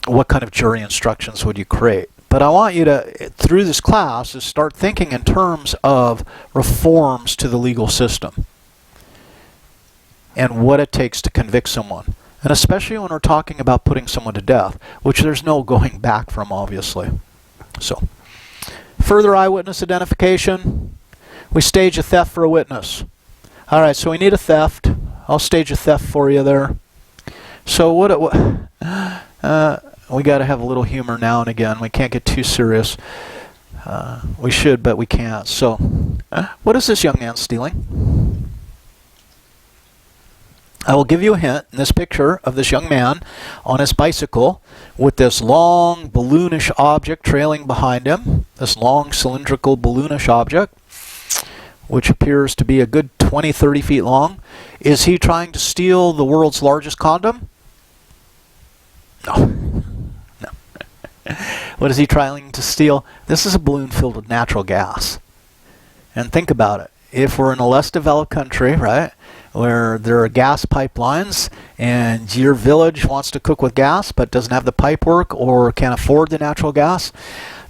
what kind of jury instructions would you create? But I want you to, through this class, to start thinking in terms of reforms to the legal system and what it takes to convict someone. And especially when we're talking about putting someone to death, which there's no going back from, obviously. So, further eyewitness identification. We stage a theft for a witness. All right, so we need a theft. I'll stage a theft for you there. So we got to have a little humor now and again. We can't get too serious. We should, but we can't. So, what is this young man stealing? I will give you a hint in this picture of this young man on his bicycle with this long balloonish object trailing behind him, this long cylindrical balloonish object, which appears to be a good 20-30 feet long. Is he trying to steal the world's largest condom? No. What is he trying to steal? This is a balloon filled with natural gas. And think about it. If we're in a less developed country, right, where there are gas pipelines and your village wants to cook with gas but doesn't have the pipe work or can't afford the natural gas,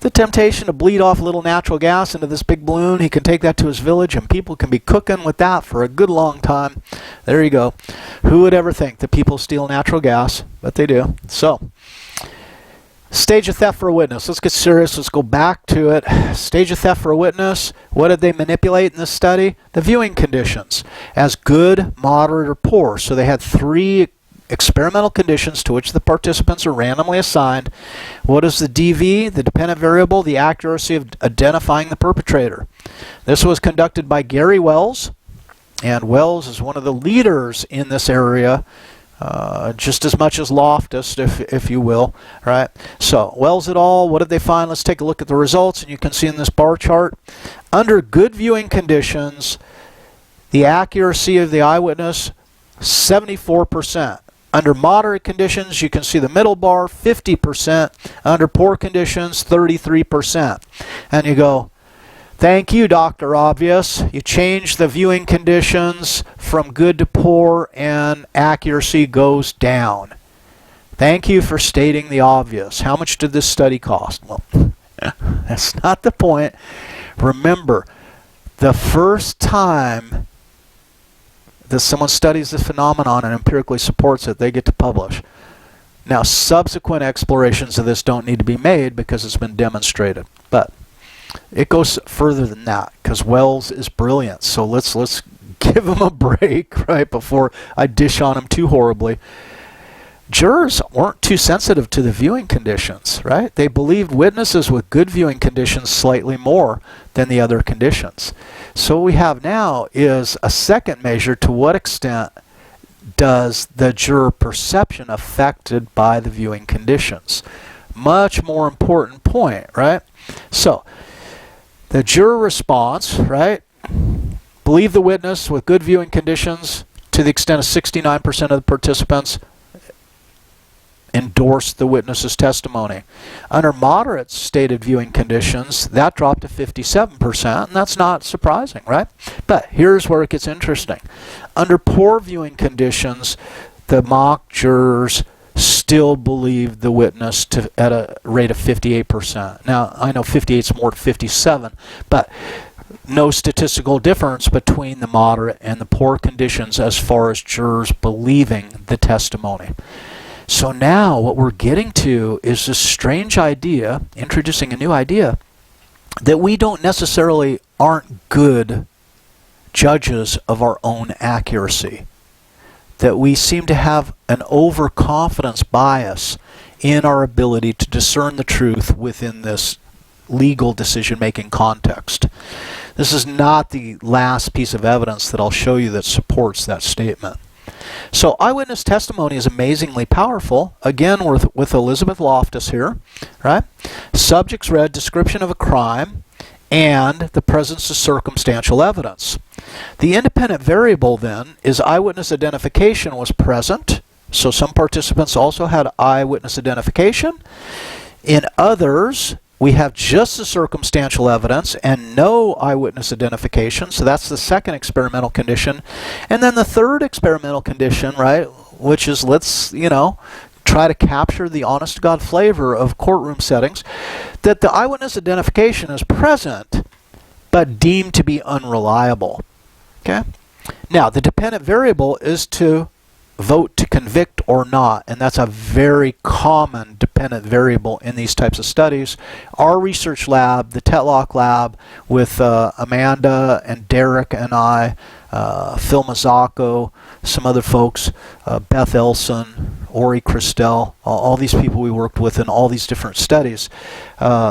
the temptation to bleed off a little natural gas into this big balloon, he can take that to his village and people can be cooking with that for a good long time. There you go. Who would ever think that people steal natural gas? But they do. So, stage of theft for a witness. Let's get serious. Let's go back to it. Stage of theft for a witness. What did they manipulate in this study? The viewing conditions as good, moderate, or poor. So they had 3 experimental conditions to which the participants are randomly assigned. What is the DV? The dependent variable, the accuracy of identifying the perpetrator. This was conducted by Gary Wells, and Wells is one of the leaders in this area, just as much as Loftus, if you will, right? So, Wells et al., what did they find? Let's take a look at the results, and you can see in this bar chart, under good viewing conditions, the accuracy of the eyewitness, 74%. Under moderate conditions, you can see the middle bar, 50%. Under poor conditions, 33%. And you go, thank you, Dr. Obvious. You change the viewing conditions from good to poor, and accuracy goes down. Thank you for stating the obvious. How much did this study cost? Well, that's not the point. Remember, the first time that someone studies the phenomenon and empirically supports it, they get to publish. Now, subsequent explorations of this don't need to be made because it's been demonstrated. But it goes further than that because Wells is brilliant. So let's give him a break, right, before I dish on him too horribly. Jurors weren't too sensitive to the viewing conditions, right? They believed witnesses with good viewing conditions slightly more than the other conditions. So what we have now is a second measure: to what extent does the juror perception affected by the viewing conditions? Much more important point, right? So the juror response, right? Believe the witness with good viewing conditions to the extent of 69% of the participants endorsed the witness's testimony. Under moderate stated viewing conditions, that dropped to 57%, and that's not surprising, right? But here's where it gets interesting. Under poor viewing conditions, the mock jurors still believed the witness at a rate of 58%. Now, I know 58 is more to 57, but no statistical difference between the moderate and the poor conditions as far as jurors believing the testimony. So now what we're getting to is this strange idea, introducing a new idea, that we don't necessarily aren't good judges of our own accuracy. That we seem to have an overconfidence bias in our ability to discern the truth within this legal decision-making context. This is not the last piece of evidence that I'll show you that supports that statement. So eyewitness testimony is amazingly powerful. Again, with Elizabeth Loftus here, right? Subjects read description of a crime and the presence of circumstantial evidence. The independent variable then is eyewitness identification was present. So some participants also had eyewitness identification. In others, we have just the circumstantial evidence and no eyewitness identification. So that's the second experimental condition. And then the third experimental condition, right, which is let's, try to capture the honest-to-God flavor of courtroom settings, that the eyewitness identification is present but deemed to be unreliable. Okay? Now, the dependent variable is to vote to convict or not, and that's a very common dependent variable in these types of studies. Our research lab, the Tetlock lab, with Amanda and Derek and I, Phil Mazzacco, some other folks, Beth Elson, Ori Christel, all these people we worked with in all these different studies.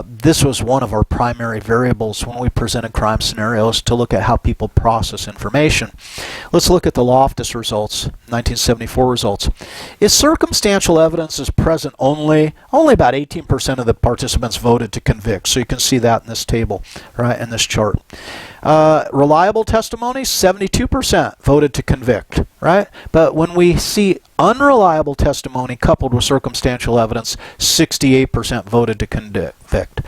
This was one of our primary variables when we presented crime scenarios to look at how people process information. Let's look at the Loftus results, 1974 results. If circumstantial evidence is present only about 18% of the participants voted to convict. So you can see that in this table, right, in this chart. Reliable testimony, 72% voted to convict, right? But when we see unreliable testimony coupled with circumstantial evidence, 68% voted to convict.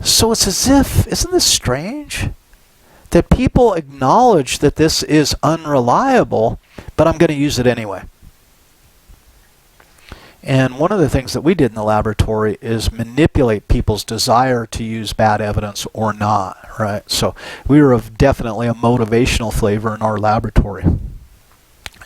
So it's as if, isn't this strange? That people acknowledge that this is unreliable, but I'm going to use it anyway. And one of the things that we did in the laboratory is manipulate people's desire to use bad evidence or not, right? So we were definitely a motivational flavor in our laboratory.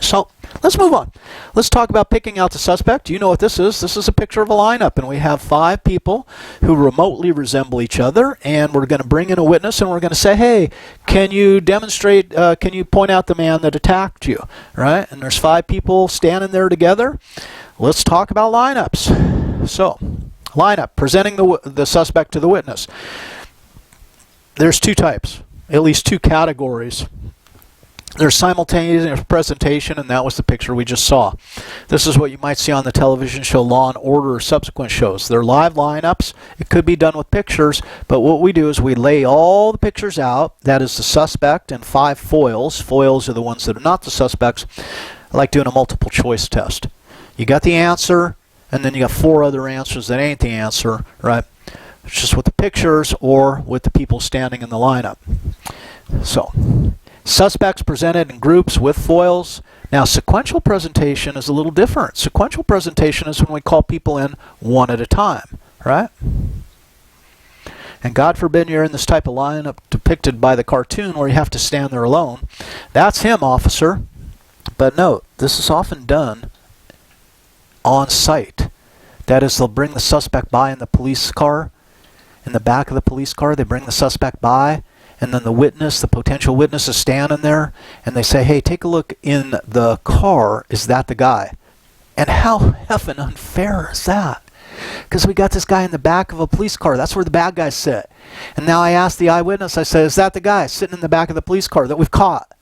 So let's move on. Let's talk about picking out the suspect. You know what this is. This is a picture of a lineup, and we have 5 people who remotely resemble each other, and we're going to bring in a witness, and we're going to say, hey, can you demonstrate, can you point out the man that attacked you, right? And there's 5 people standing there together. Let's talk about lineups. So, lineup, presenting the suspect to the witness. There's 2 types, at least 2 categories. There's simultaneous presentation, and that was the picture we just saw. This is what you might see on the television show Law and Order or subsequent shows. They're live lineups. It could be done with pictures, but what we do is we lay all the pictures out. That is the suspect and 5 foils. Foils are the ones that are not the suspects. I like doing a multiple choice test. You got the answer, and then you got 4 other answers that ain't the answer, right? It's just with the pictures or with the people standing in the lineup. So, suspects presented in groups with foils. Now, sequential presentation is a little different. Sequential presentation is when we call people in one at a time, right? And God forbid you're in this type of lineup depicted by the cartoon where you have to stand there alone. That's him, officer. But note, this is often done on site. That is, they'll bring the suspect by in the police car. In the back of the police car, they bring the suspect by. And then the witness, the potential witness, is standing there, and they say, hey, take a look in the car. Is that the guy? And how effing unfair is that? Because we got this guy in the back of a police car. That's where the bad guys sit. And now I ask the eyewitness, I say, is that the guy sitting in the back of the police car that we've caught?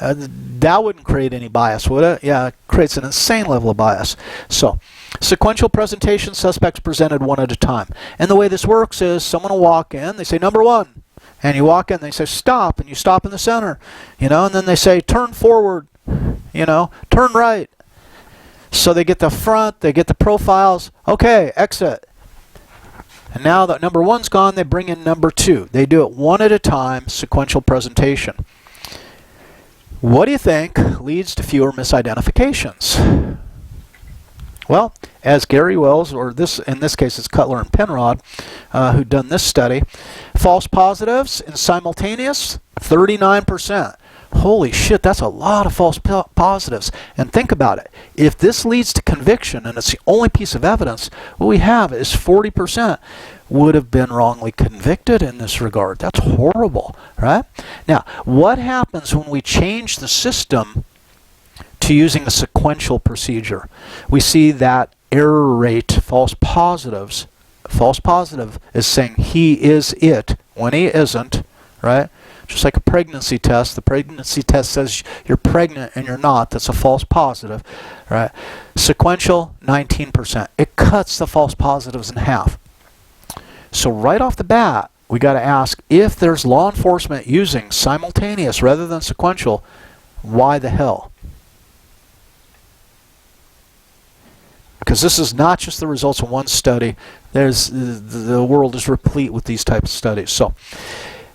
That wouldn't create any bias, would it? Yeah, it creates an insane level of bias. So, sequential presentation, suspects presented one at a time. And the way this works is someone will walk in, they say, number 1. And you walk in, they say, stop, and you stop in the center. You know, and then they say, turn forward, you know, turn right. So they get the front, they get the profiles. Okay, exit. And now that number 1's gone, they bring in number 2. They do it one at a time, sequential presentation. What do you think leads to fewer misidentifications? Well, as Gary Wells, or in this case it's Cutler and Penrod, who've done this study, false positives in simultaneous, 39%. Holy shit, that's a lot of false positives. And think about it. If this leads to conviction, and it's the only piece of evidence, what we have is 40% would have been wrongly convicted in this regard. That's horrible, right? Now, what happens when we change the system to using a sequential procedure? We see that error rate, false positives. False positive is saying he is it when he isn't, right? Just like a pregnancy test. The pregnancy test says you're pregnant and you're not. That's a false positive, right? Sequential, 19%. It cuts the false positives in half. So right off the bat, we got to ask, if there's law enforcement using simultaneous rather than sequential, why the hell? Because this is not just the results of one study. The world is replete with these types of studies. So,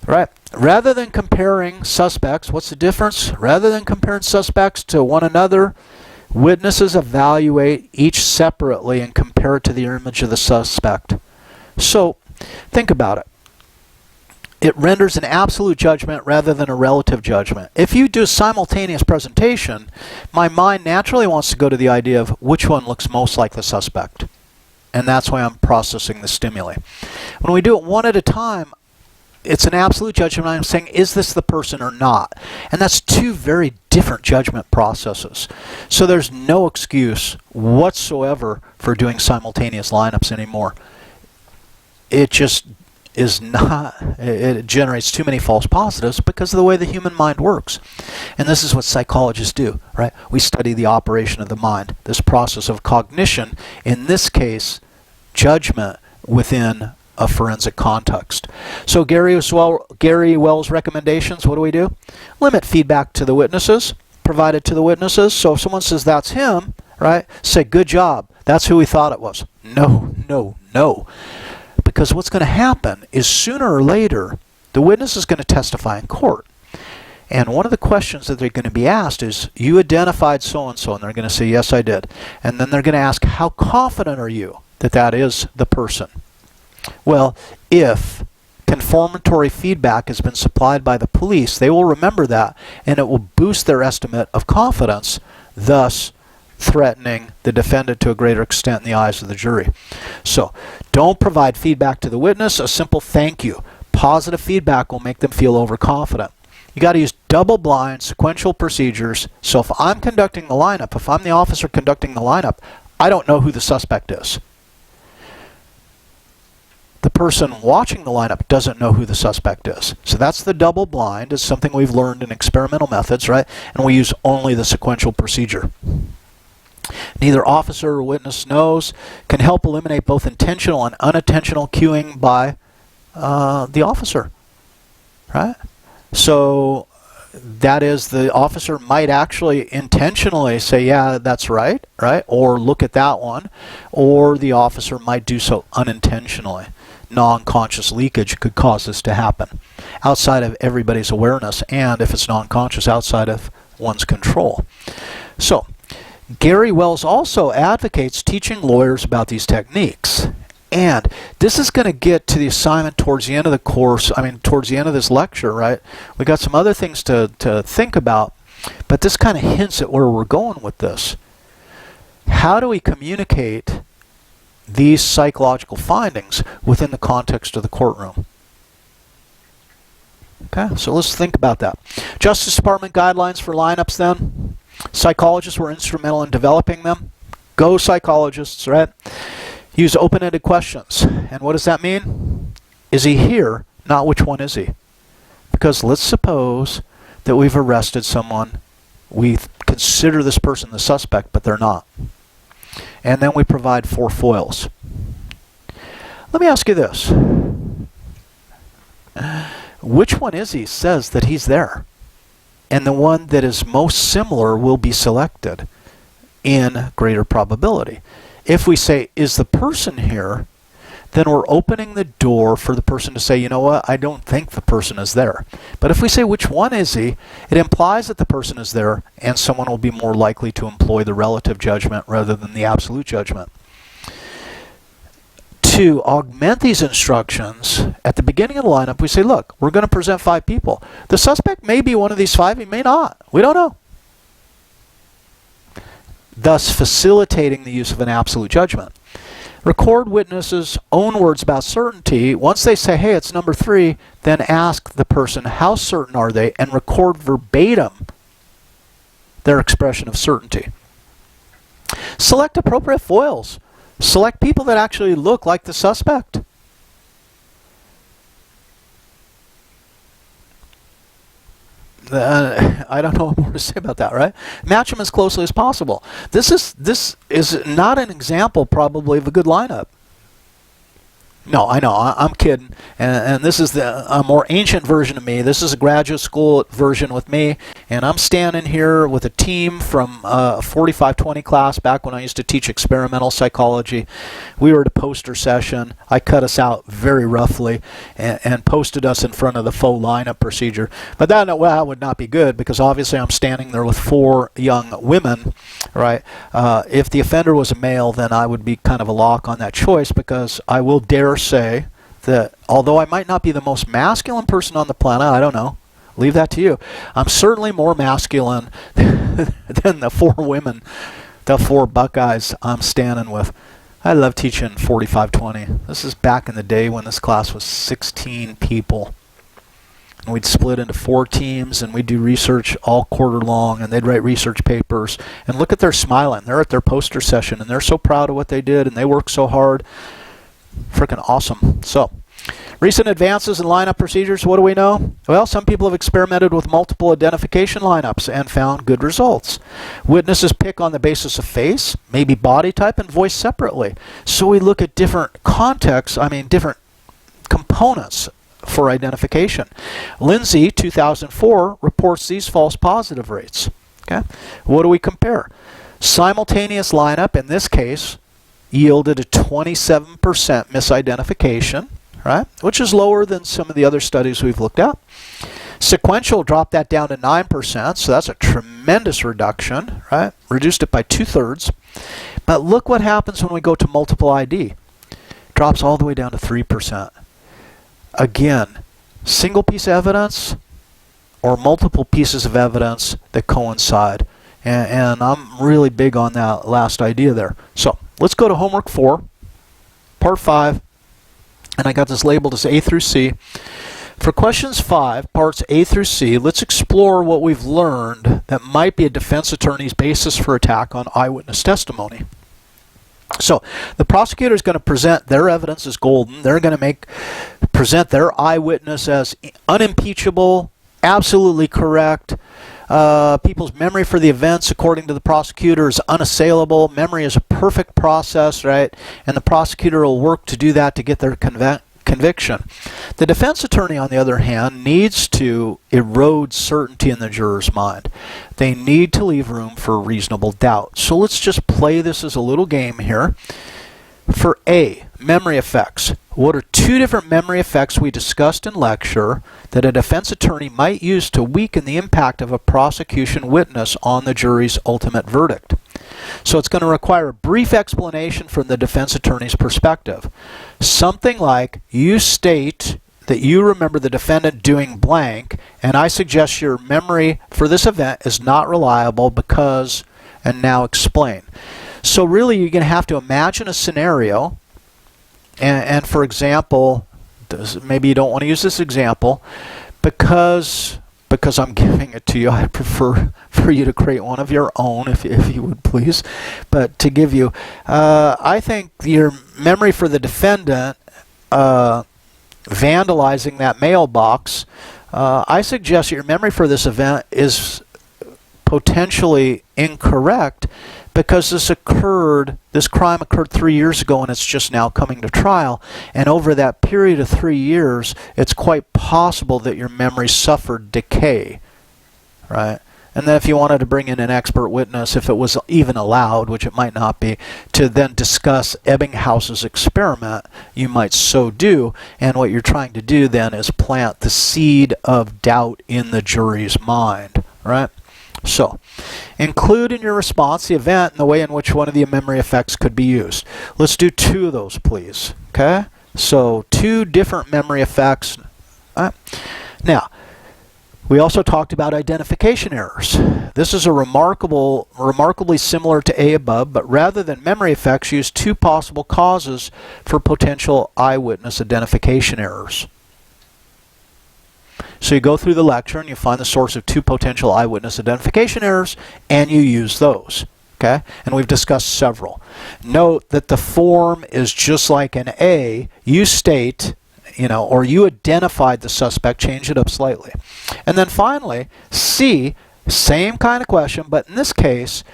right, rather than comparing suspects, what's the difference? Rather than comparing suspects to one another, witnesses evaluate each separately and compare it to the image of the suspect. So, think about it. It renders an absolute judgment rather than a relative judgment. If you do simultaneous presentation, my mind naturally wants to go to the idea of which one looks most like the suspect. And that's why I'm processing the stimuli. When we do it one at a time, it's an absolute judgment. I'm saying, is this the person or not? And that's 2 very different judgment processes. So there's no excuse whatsoever for doing simultaneous lineups anymore. It just is not, it generates too many false positives because of the way the human mind works. And this is what psychologists do, right? We study the operation of the mind, this process of cognition, in this case, judgment within a forensic context. So Gary Wells' recommendations, what do? Limit feedback to the witnesses, provided to the witnesses. So if someone says that's him, right, say good job, that's who we thought it was. No, no, no. Because what's going to happen is sooner or later, the witness is going to testify in court. And one of the questions that they're going to be asked is, you identified so-and-so, and they're going to say, yes, I did. And then they're going to ask, how confident are you that that is the person? Well, if confirmatory feedback has been supplied by the police, they will remember that, and it will boost their estimate of confidence, thus threatening the defendant to a greater extent in the eyes of the jury. So, don't provide feedback to the witness. A simple thank you. Positive feedback will make them feel overconfident. You got to use double-blind sequential procedures. So if I'm conducting the lineup, if I'm the officer conducting the lineup, I don't know who the suspect is. The person watching the lineup doesn't know who the suspect is. So that's the double blind. It's something we've learned in experimental methods, right? And we use only the sequential procedure. Neither officer or witness knows can help eliminate both intentional and unintentional cueing by the officer, right? So that is, the officer might actually intentionally say, yeah, that's right, right? Or look at that one. Or the officer might do so unintentionally. Non-conscious leakage could cause this to happen outside of everybody's awareness, and if it's non-conscious, outside of one's control. So, Gary Wells also advocates teaching lawyers about these techniques. And this is going to get to the assignment towards the end of the course, towards the end of this lecture, right? We got some other things to think about, but this kind of hints at where we're going with this. How do we communicate these psychological findings within the context of the courtroom? Okay, so let's think about that. Justice Department guidelines for lineups then. Psychologists were instrumental in developing them. Go psychologists, right? Use open-ended questions. And what does that mean? Is he here? Not which one is he? Because let's suppose that we've arrested someone. We consider this person the suspect, but they're not. And then we provide 4 foils. Let me ask you this. Which one is he says that he's there? And the one that is most similar will be selected in greater probability. If we say, is the person here, then we're opening the door for the person to say, you know what, I don't think the person is there. But if we say, which one is he, it implies that the person is there, and someone will be more likely to employ the relative judgment rather than the absolute judgment. To augment these instructions, at the beginning of the lineup, we say, look, we're going to present 5 people. The suspect may be one of these 5, he may not. We don't know. Thus facilitating the use of an absolute judgment. Record witnesses' own words about certainty. Once they say, hey, it's number 3, then ask the person, how certain are they, and record verbatim their expression of certainty. Select appropriate foils. Select people that actually look like the suspect. I don't know what more to say about that, right? Match them as closely as possible. This is not an example, probably, of a good lineup. No, I know, I'm kidding. And this is a more ancient version of me. This is a graduate school version with me. And I'm standing here with a team from a 4520 class back when I used to teach experimental psychology. We were at a poster session. I cut us out very roughly and posted us in front of the faux lineup procedure. But that would not be good, because obviously I'm standing there with 4 young women, right? If the offender was a male, then I would be kind of a lock on that choice, because I will dare say that although I might not be the most masculine person on the planet, I don't know, leave that to you, I'm certainly more masculine than the 4 women, the 4 buckeyes I'm standing with. I love teaching 4520. This is back in the day when this class was 16 people. And we'd split into 4 teams, and we'd do research all quarter long, and they'd write research papers. And look at their smiling. They're at their poster session, and they're so proud of what they did, and they worked so hard. Freaking awesome. So, recent advances in lineup procedures, what do we know? Well, some people have experimented with multiple identification lineups and found good results. Witnesses pick on the basis of face, maybe body type, and voice separately. So we look at different contexts, different components for identification. Lindsay, 2004, reports these false positive rates. Okay, what do we compare? Simultaneous lineup, in this case, yielded a 27% misidentification, right? Which is lower than some of the other studies we've looked at. Sequential dropped that down to 9%, so that's a tremendous reduction, right? Reduced it by 2/3. But look what happens when we go to multiple ID. Drops all the way down to 3%. again, single piece of evidence or multiple pieces of evidence that coincide. And I'm really big on that last idea there. So let's go to homework 4, part 5, and I got this labeled as A through C. For questions 5, parts A through C, let's explore what we've learned that might be a defense attorney's basis for attack on eyewitness testimony. So the prosecutor is going to present their evidence as golden. They're going to present their eyewitness as unimpeachable, absolutely correct. People's memory for the events, according to the prosecutor, is unassailable. Memory is a perfect process, right? And the prosecutor will work to do that to get their conviction. The defense attorney, on the other hand, needs to erode certainty in the juror's mind. They need to leave room for reasonable doubt. So let's just play this as a little game here. For A, memory effects. What are 2 different memory effects we discussed in lecture that a defense attorney might use to weaken the impact of a prosecution witness on the jury's ultimate verdict? So it's going to require a brief explanation from the defense attorney's perspective. Something like, you state that you remember the defendant doing blank, and I suggest your memory for this event is not reliable because, and now explain. So really you're going to have to imagine a scenario, and for example, maybe you don't want to use this example, because I'm giving it to you, I prefer for you to create one of your own, if you would please. But to give you, I think your memory for the defendant vandalizing that mailbox, I suggest your memory for this event is potentially incorrect because this crime occurred 3 years ago and it's just now coming to trial. And over that period of 3 years, it's quite possible that your memory suffered decay, right? And then if you wanted to bring in an expert witness, if it was even allowed, which it might not be, to then discuss Ebbinghouse's experiment, you might so do. And what you're trying to do then is plant the seed of doubt in the jury's mind, right? So, include in your response the event and the way in which one of the memory effects could be used. Let's do 2 of those, please. Okay? So, 2 different memory effects. Now, we also talked about identification errors. This is remarkably similar to A above, but rather than memory effects, use 2 possible causes for potential eyewitness identification errors. So you go through the lecture and you find the source of 2 potential eyewitness identification errors, and you use those. Okay? And we've discussed several. Note that the form is just like an A. You state, or you identified the suspect, change it up slightly. And then finally, C, same kind of question, but in this case,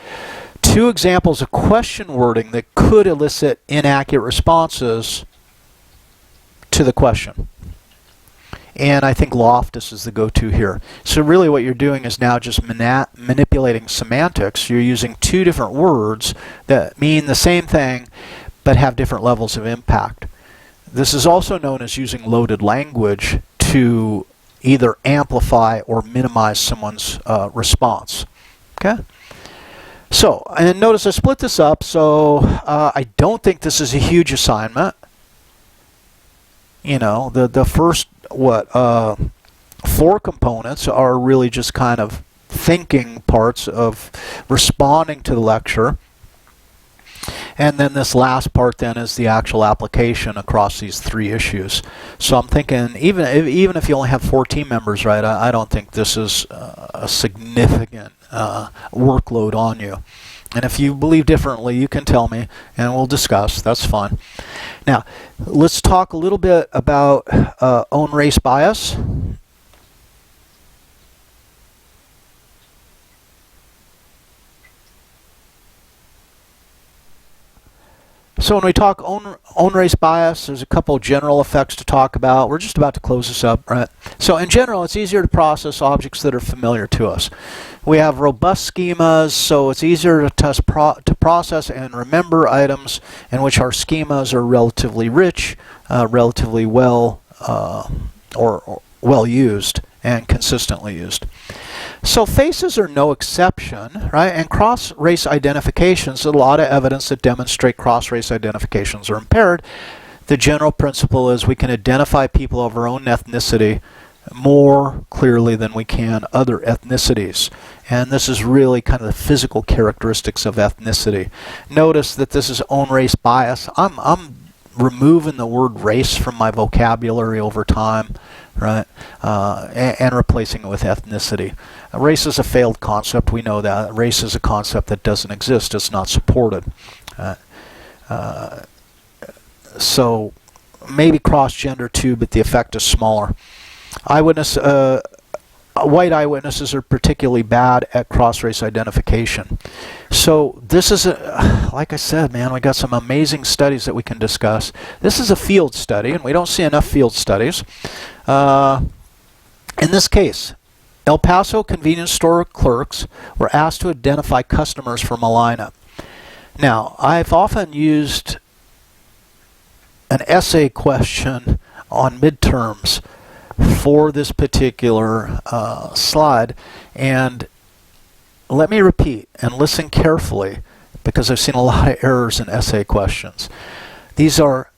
2 examples of question wording that could elicit inaccurate responses to the question. And I think Loftus is the go-to here. So really what you're doing is now just manipulating semantics. You're using 2 different words that mean the same thing but have different levels of impact. This is also known as using loaded language to either amplify or minimize someone's response. Okay? So, and notice I split this up, so I don't think this is a huge assignment. The first 4 components are really just kind of thinking parts of responding to the lecture. And then this last part then is the actual application across these 3 issues. So I'm thinking even if you only have 4 team members, right, I don't think this is a significant workload on you. And if you believe differently, you can tell me and we'll discuss. That's fine. Now, let's talk a little bit about own race bias. So when we talk own race bias, there's a couple general effects to talk about. We're just about to close this up, right? So in general, it's easier to process objects that are familiar to us. We have robust schemas, so it's easier to process and remember items in which our schemas are relatively rich, relatively well or well used and consistently used. So faces are no exception, right? And cross-race identifications, a lot of evidence that demonstrate cross-race identifications are impaired. the general principle is we can identify people of our own ethnicity more clearly than we can other ethnicities. And this is really kind of the physical characteristics of ethnicity. Notice that this is own race bias. I'm removing the word race from my vocabulary over time, right? And replacing it with ethnicity. Race is a failed concept. We know that. Race is a concept that doesn't exist. It's not supported. So maybe cross-gender too, but the effect is smaller. White eyewitnesses are particularly bad at cross-race identification. So this is, like I said, man, we got some amazing studies that we can discuss. This is a field study, and we don't see enough field studies. In this case, El Paso convenience store clerks were asked to identify customers from a lineup. Now, I've often used an essay question on midterms for this particular slide, and let me repeat and listen carefully because I've seen a lot of errors in essay questions. These are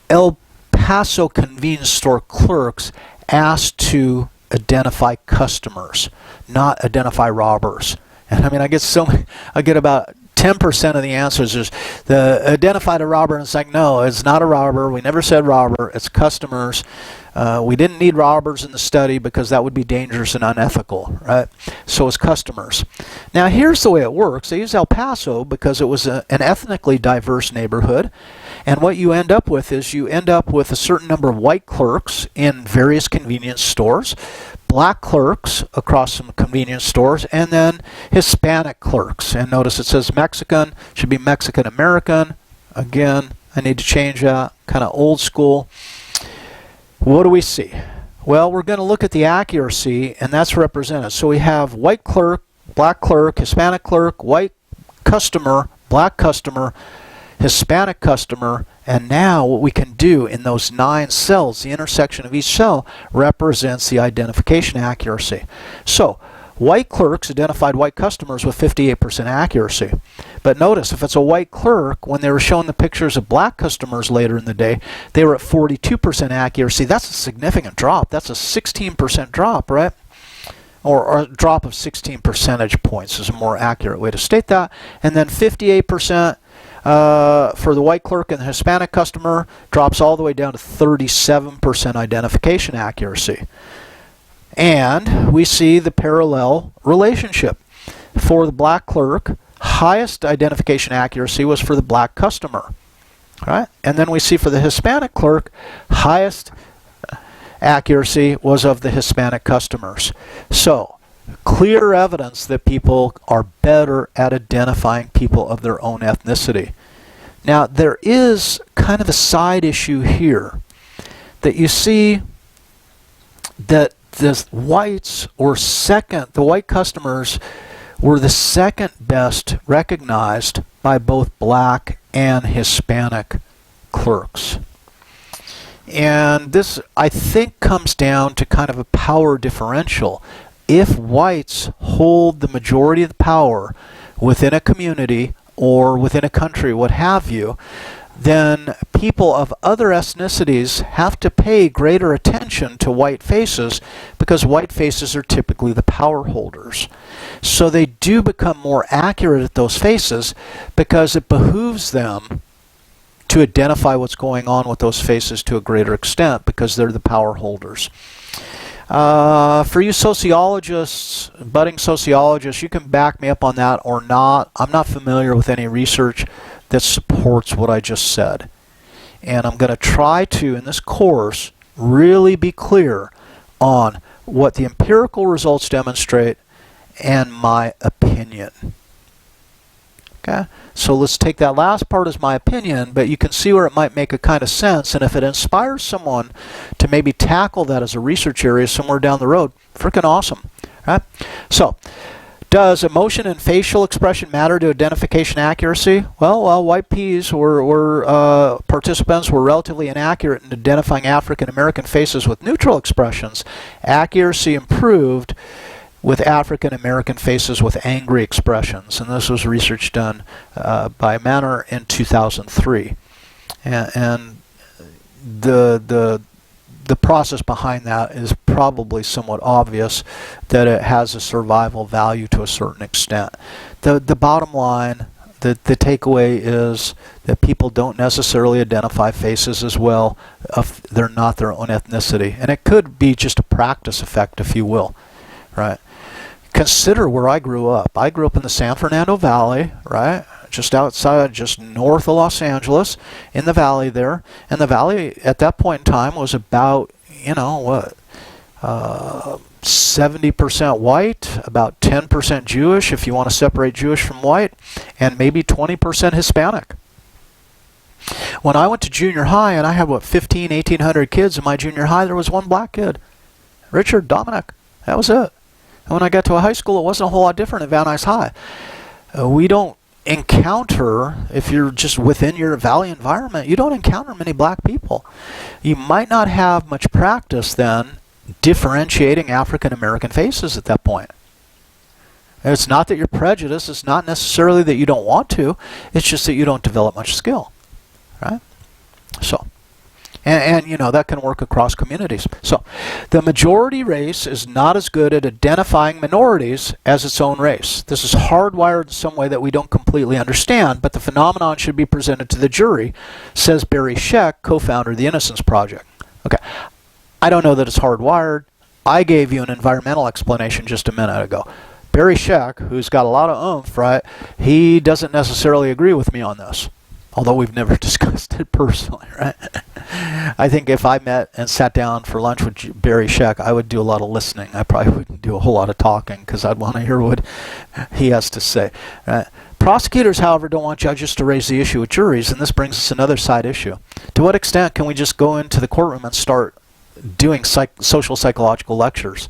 El Paso convenience store clerks asked to identify customers, not identify robbers. And I mean, I get about 10% of the answers is the identified a robber, and it's like, no, it's not a robber. We never said robber. It's customers. We didn't need robbers in the study because that would be dangerous and unethical, right? So it's customers. Now here's the way it works. They use El Paso because it was an ethnically diverse neighborhood, and what you end up with is you end up with a certain number of white clerks in various convenience stores, black clerks across some convenience stores, and then Hispanic clerks. And notice it says Mexican, should be Mexican American. Again, I need to change that, kind of old school. What do we see? Well, we're going to look at the accuracy, and that's represented. So we have white clerk, black clerk, Hispanic clerk, white customer, black customer, Hispanic customer, and now what we can do in those 9 cells, the intersection of each cell represents the identification accuracy. So white clerks identified white customers with 58% accuracy. But notice, if it's a white clerk, when they were showing the pictures of black customers later in the day, they were at 42% accuracy. That's a significant drop. That's a 16% drop, right? Or a drop of 16 percentage points is a more accurate way to state that. And then 58% for the white clerk and the Hispanic customer drops all the way down to 37% identification accuracy. And we see the parallel relationship. For the black clerk, highest identification accuracy was for the black customer, right? And then we see for the Hispanic clerk, highest accuracy was of the Hispanic customers. So, clear evidence that people are better at identifying people of their own ethnicity. Now, there is kind of a side issue here that you see that the whites were second, the white customers were the second best recognized by both black and Hispanic clerks. And this, I think, comes down to kind of a power differential. If whites hold the majority of the power within a community or within a country, what have you, then people of other ethnicities have to pay greater attention to white faces because white faces are typically the power holders. So they do become more accurate at those faces because it behooves them to identify what's going on with those faces to a greater extent because they're the power holders. For you sociologists, budding sociologists, you can back me up on that or not. I'm not familiar with any research that supports what I just said. And I'm going to try to, in this course, really be clear on what the empirical results demonstrate and my opinion. Okay? So let's take that last part as my opinion, but you can see where it might make a kind of sense, and if it inspires someone to maybe tackle that as a research area somewhere down the road, freaking awesome. Right? So, does emotion and facial expression matter to identification accuracy? Well, white P's participants were relatively inaccurate in identifying African American faces with neutral expressions. Accuracy improved with African American faces with angry expressions, and this was research done by Manor in 2003. And the process behind that is probably somewhat obvious, that it has a survival value to a certain extent. The bottom line, the takeaway is that people don't necessarily identify faces as well if they're not their own ethnicity. And it could be just a practice effect, if you will, right? Consider where I grew up. I grew up in the San Fernando Valley, right? Just outside, just north of Los Angeles, in the valley there. And the valley at that point in time was about, 70% white, about 10% Jewish, if you want to separate Jewish from white, and maybe 20% Hispanic. When I went to junior high, and I had, 1,800 kids in my junior high, there was one black kid. Richard Dominic. That was it. And when I got to a high school, it wasn't a whole lot different at Van Nuys High. We don't encounter, if you're just within your valley environment, you don't encounter many black people. You might not have much practice then differentiating African American faces at that point. It's not that you're prejudiced, it's not necessarily that you don't want to, it's just that you don't develop much skill, right? So, and that can work across communities. So, the majority race is not as good at identifying minorities as its own race. This is hardwired in some way that we don't completely understand, but the phenomenon should be presented to the jury, says Barry Scheck, co-founder of the Innocence Project. Okay, I don't know that it's hardwired. I gave you an environmental explanation just a minute ago. Barry Scheck, who's got a lot of oomph, right, he doesn't necessarily agree with me on this. Although we've never discussed it personally, right? I think if I met and sat down for lunch with Barry Scheck, I would do a lot of listening. I probably wouldn't do a whole lot of talking because I'd want to hear what he has to say. Prosecutors, however, don't want judges to raise the issue with juries, and this brings us another side issue. To what extent can we just go into the courtroom and start doing social psychological lectures?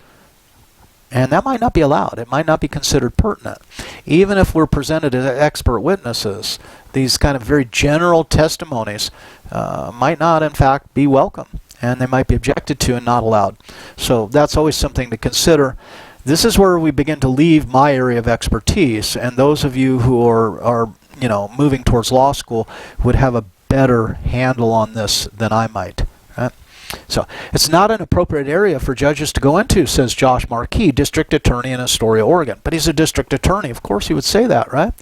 And that might not be allowed. It might not be considered pertinent. Even if we're presented as expert witnesses, these kind of very general testimonies might not, in fact, be welcome. And they might be objected to and not allowed. So that's always something to consider. This is where we begin to leave my area of expertise. And those of you who are moving towards law school would have a better handle on this than I might. Right? So it's not an appropriate area for judges to go into, says Josh Markey, district attorney in Astoria, Oregon. But he's a district attorney. Of course he would say that, right?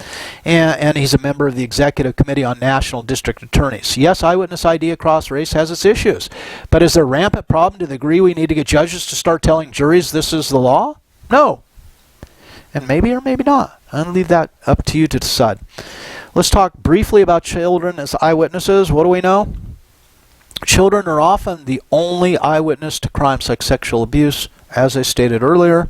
And he's a member of the Executive Committee on National District Attorneys. Yes, eyewitness ID across race has its issues. But is there a rampant problem to the degree we need to get judges to start telling juries this is the law? No. And maybe or maybe not. I'll leave that up to you to decide. Let's talk briefly about children as eyewitnesses. What do we know? Children are often the only eyewitness to crimes like sexual abuse, as I stated earlier.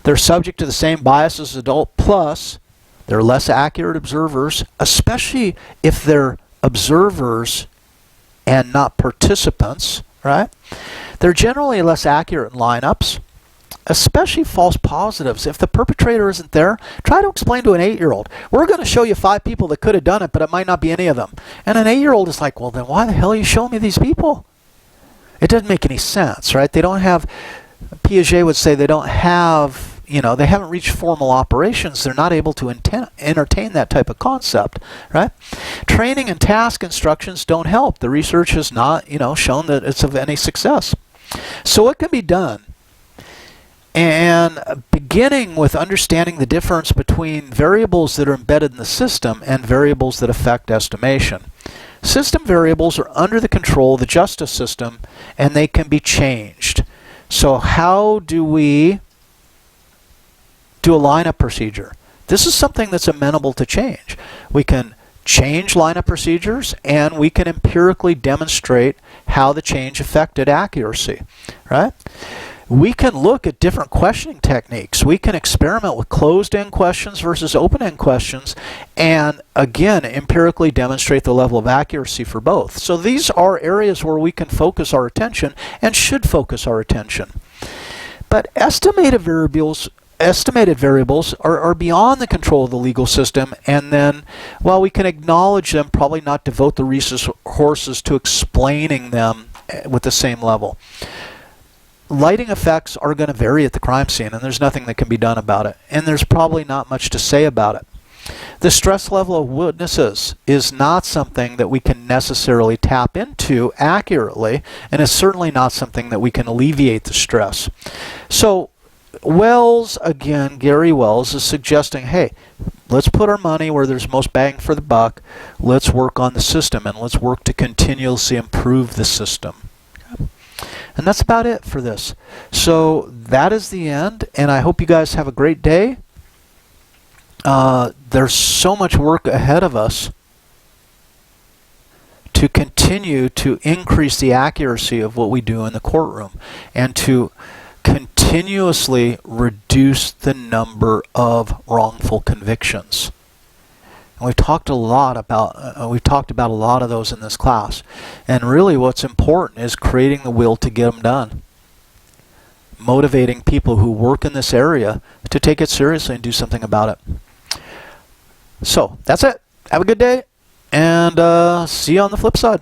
They're subject to the same biases as adults, plus they're less accurate observers, especially if they're observers and not participants, right? They're generally less accurate in lineups, especially false positives. If the perpetrator isn't there, try to explain to an 8-year-old, we're going to show you 5 people that could have done it, but it might not be any of them. And an 8-year-old is like, well, then why the hell are you showing me these people? It doesn't make any sense, right? They don't have, Piaget would say they don't have, they haven't reached formal operations. They're not able to entertain that type of concept, right? Training and task instructions don't help. The research has not, shown that it's of any success. So what can be done? And beginning with understanding the difference between variables that are embedded in the system and variables that affect estimation. System variables are under the control of the justice system and they can be changed. So how do we do a lineup procedure? This is something that's amenable to change. We can change lineup procedures and we can empirically demonstrate how the change affected accuracy, right? We can look at different questioning techniques. We can experiment with closed-end questions versus open-end questions and, again, empirically demonstrate the level of accuracy for both. So these are areas where we can focus our attention and should focus our attention. But estimated variables are beyond the control of the legal system, and then, while we can acknowledge them, probably not devote the resources to explaining them with the same level. Lighting effects are going to vary at the crime scene, and there's nothing that can be done about it. And there's probably not much to say about it. The stress level of witnesses is not something that we can necessarily tap into accurately, and it's certainly not something that we can alleviate the stress. So Wells, again, Gary Wells is suggesting, hey, let's put our money where there's most bang for the buck. Let's work on the system, and let's work to continuously improve the system. And that's about it for this. So that is the end, and I hope you guys have a great day. There's so much work ahead of us to continue to increase the accuracy of what we do in the courtroom and to continuously reduce the number of wrongful convictions. And we've talked a lot about a lot of those in this class. And really what's important is creating the will to get them done. Motivating people who work in this area to take it seriously and do something about it. So that's it. Have a good day, and see you on the flip side.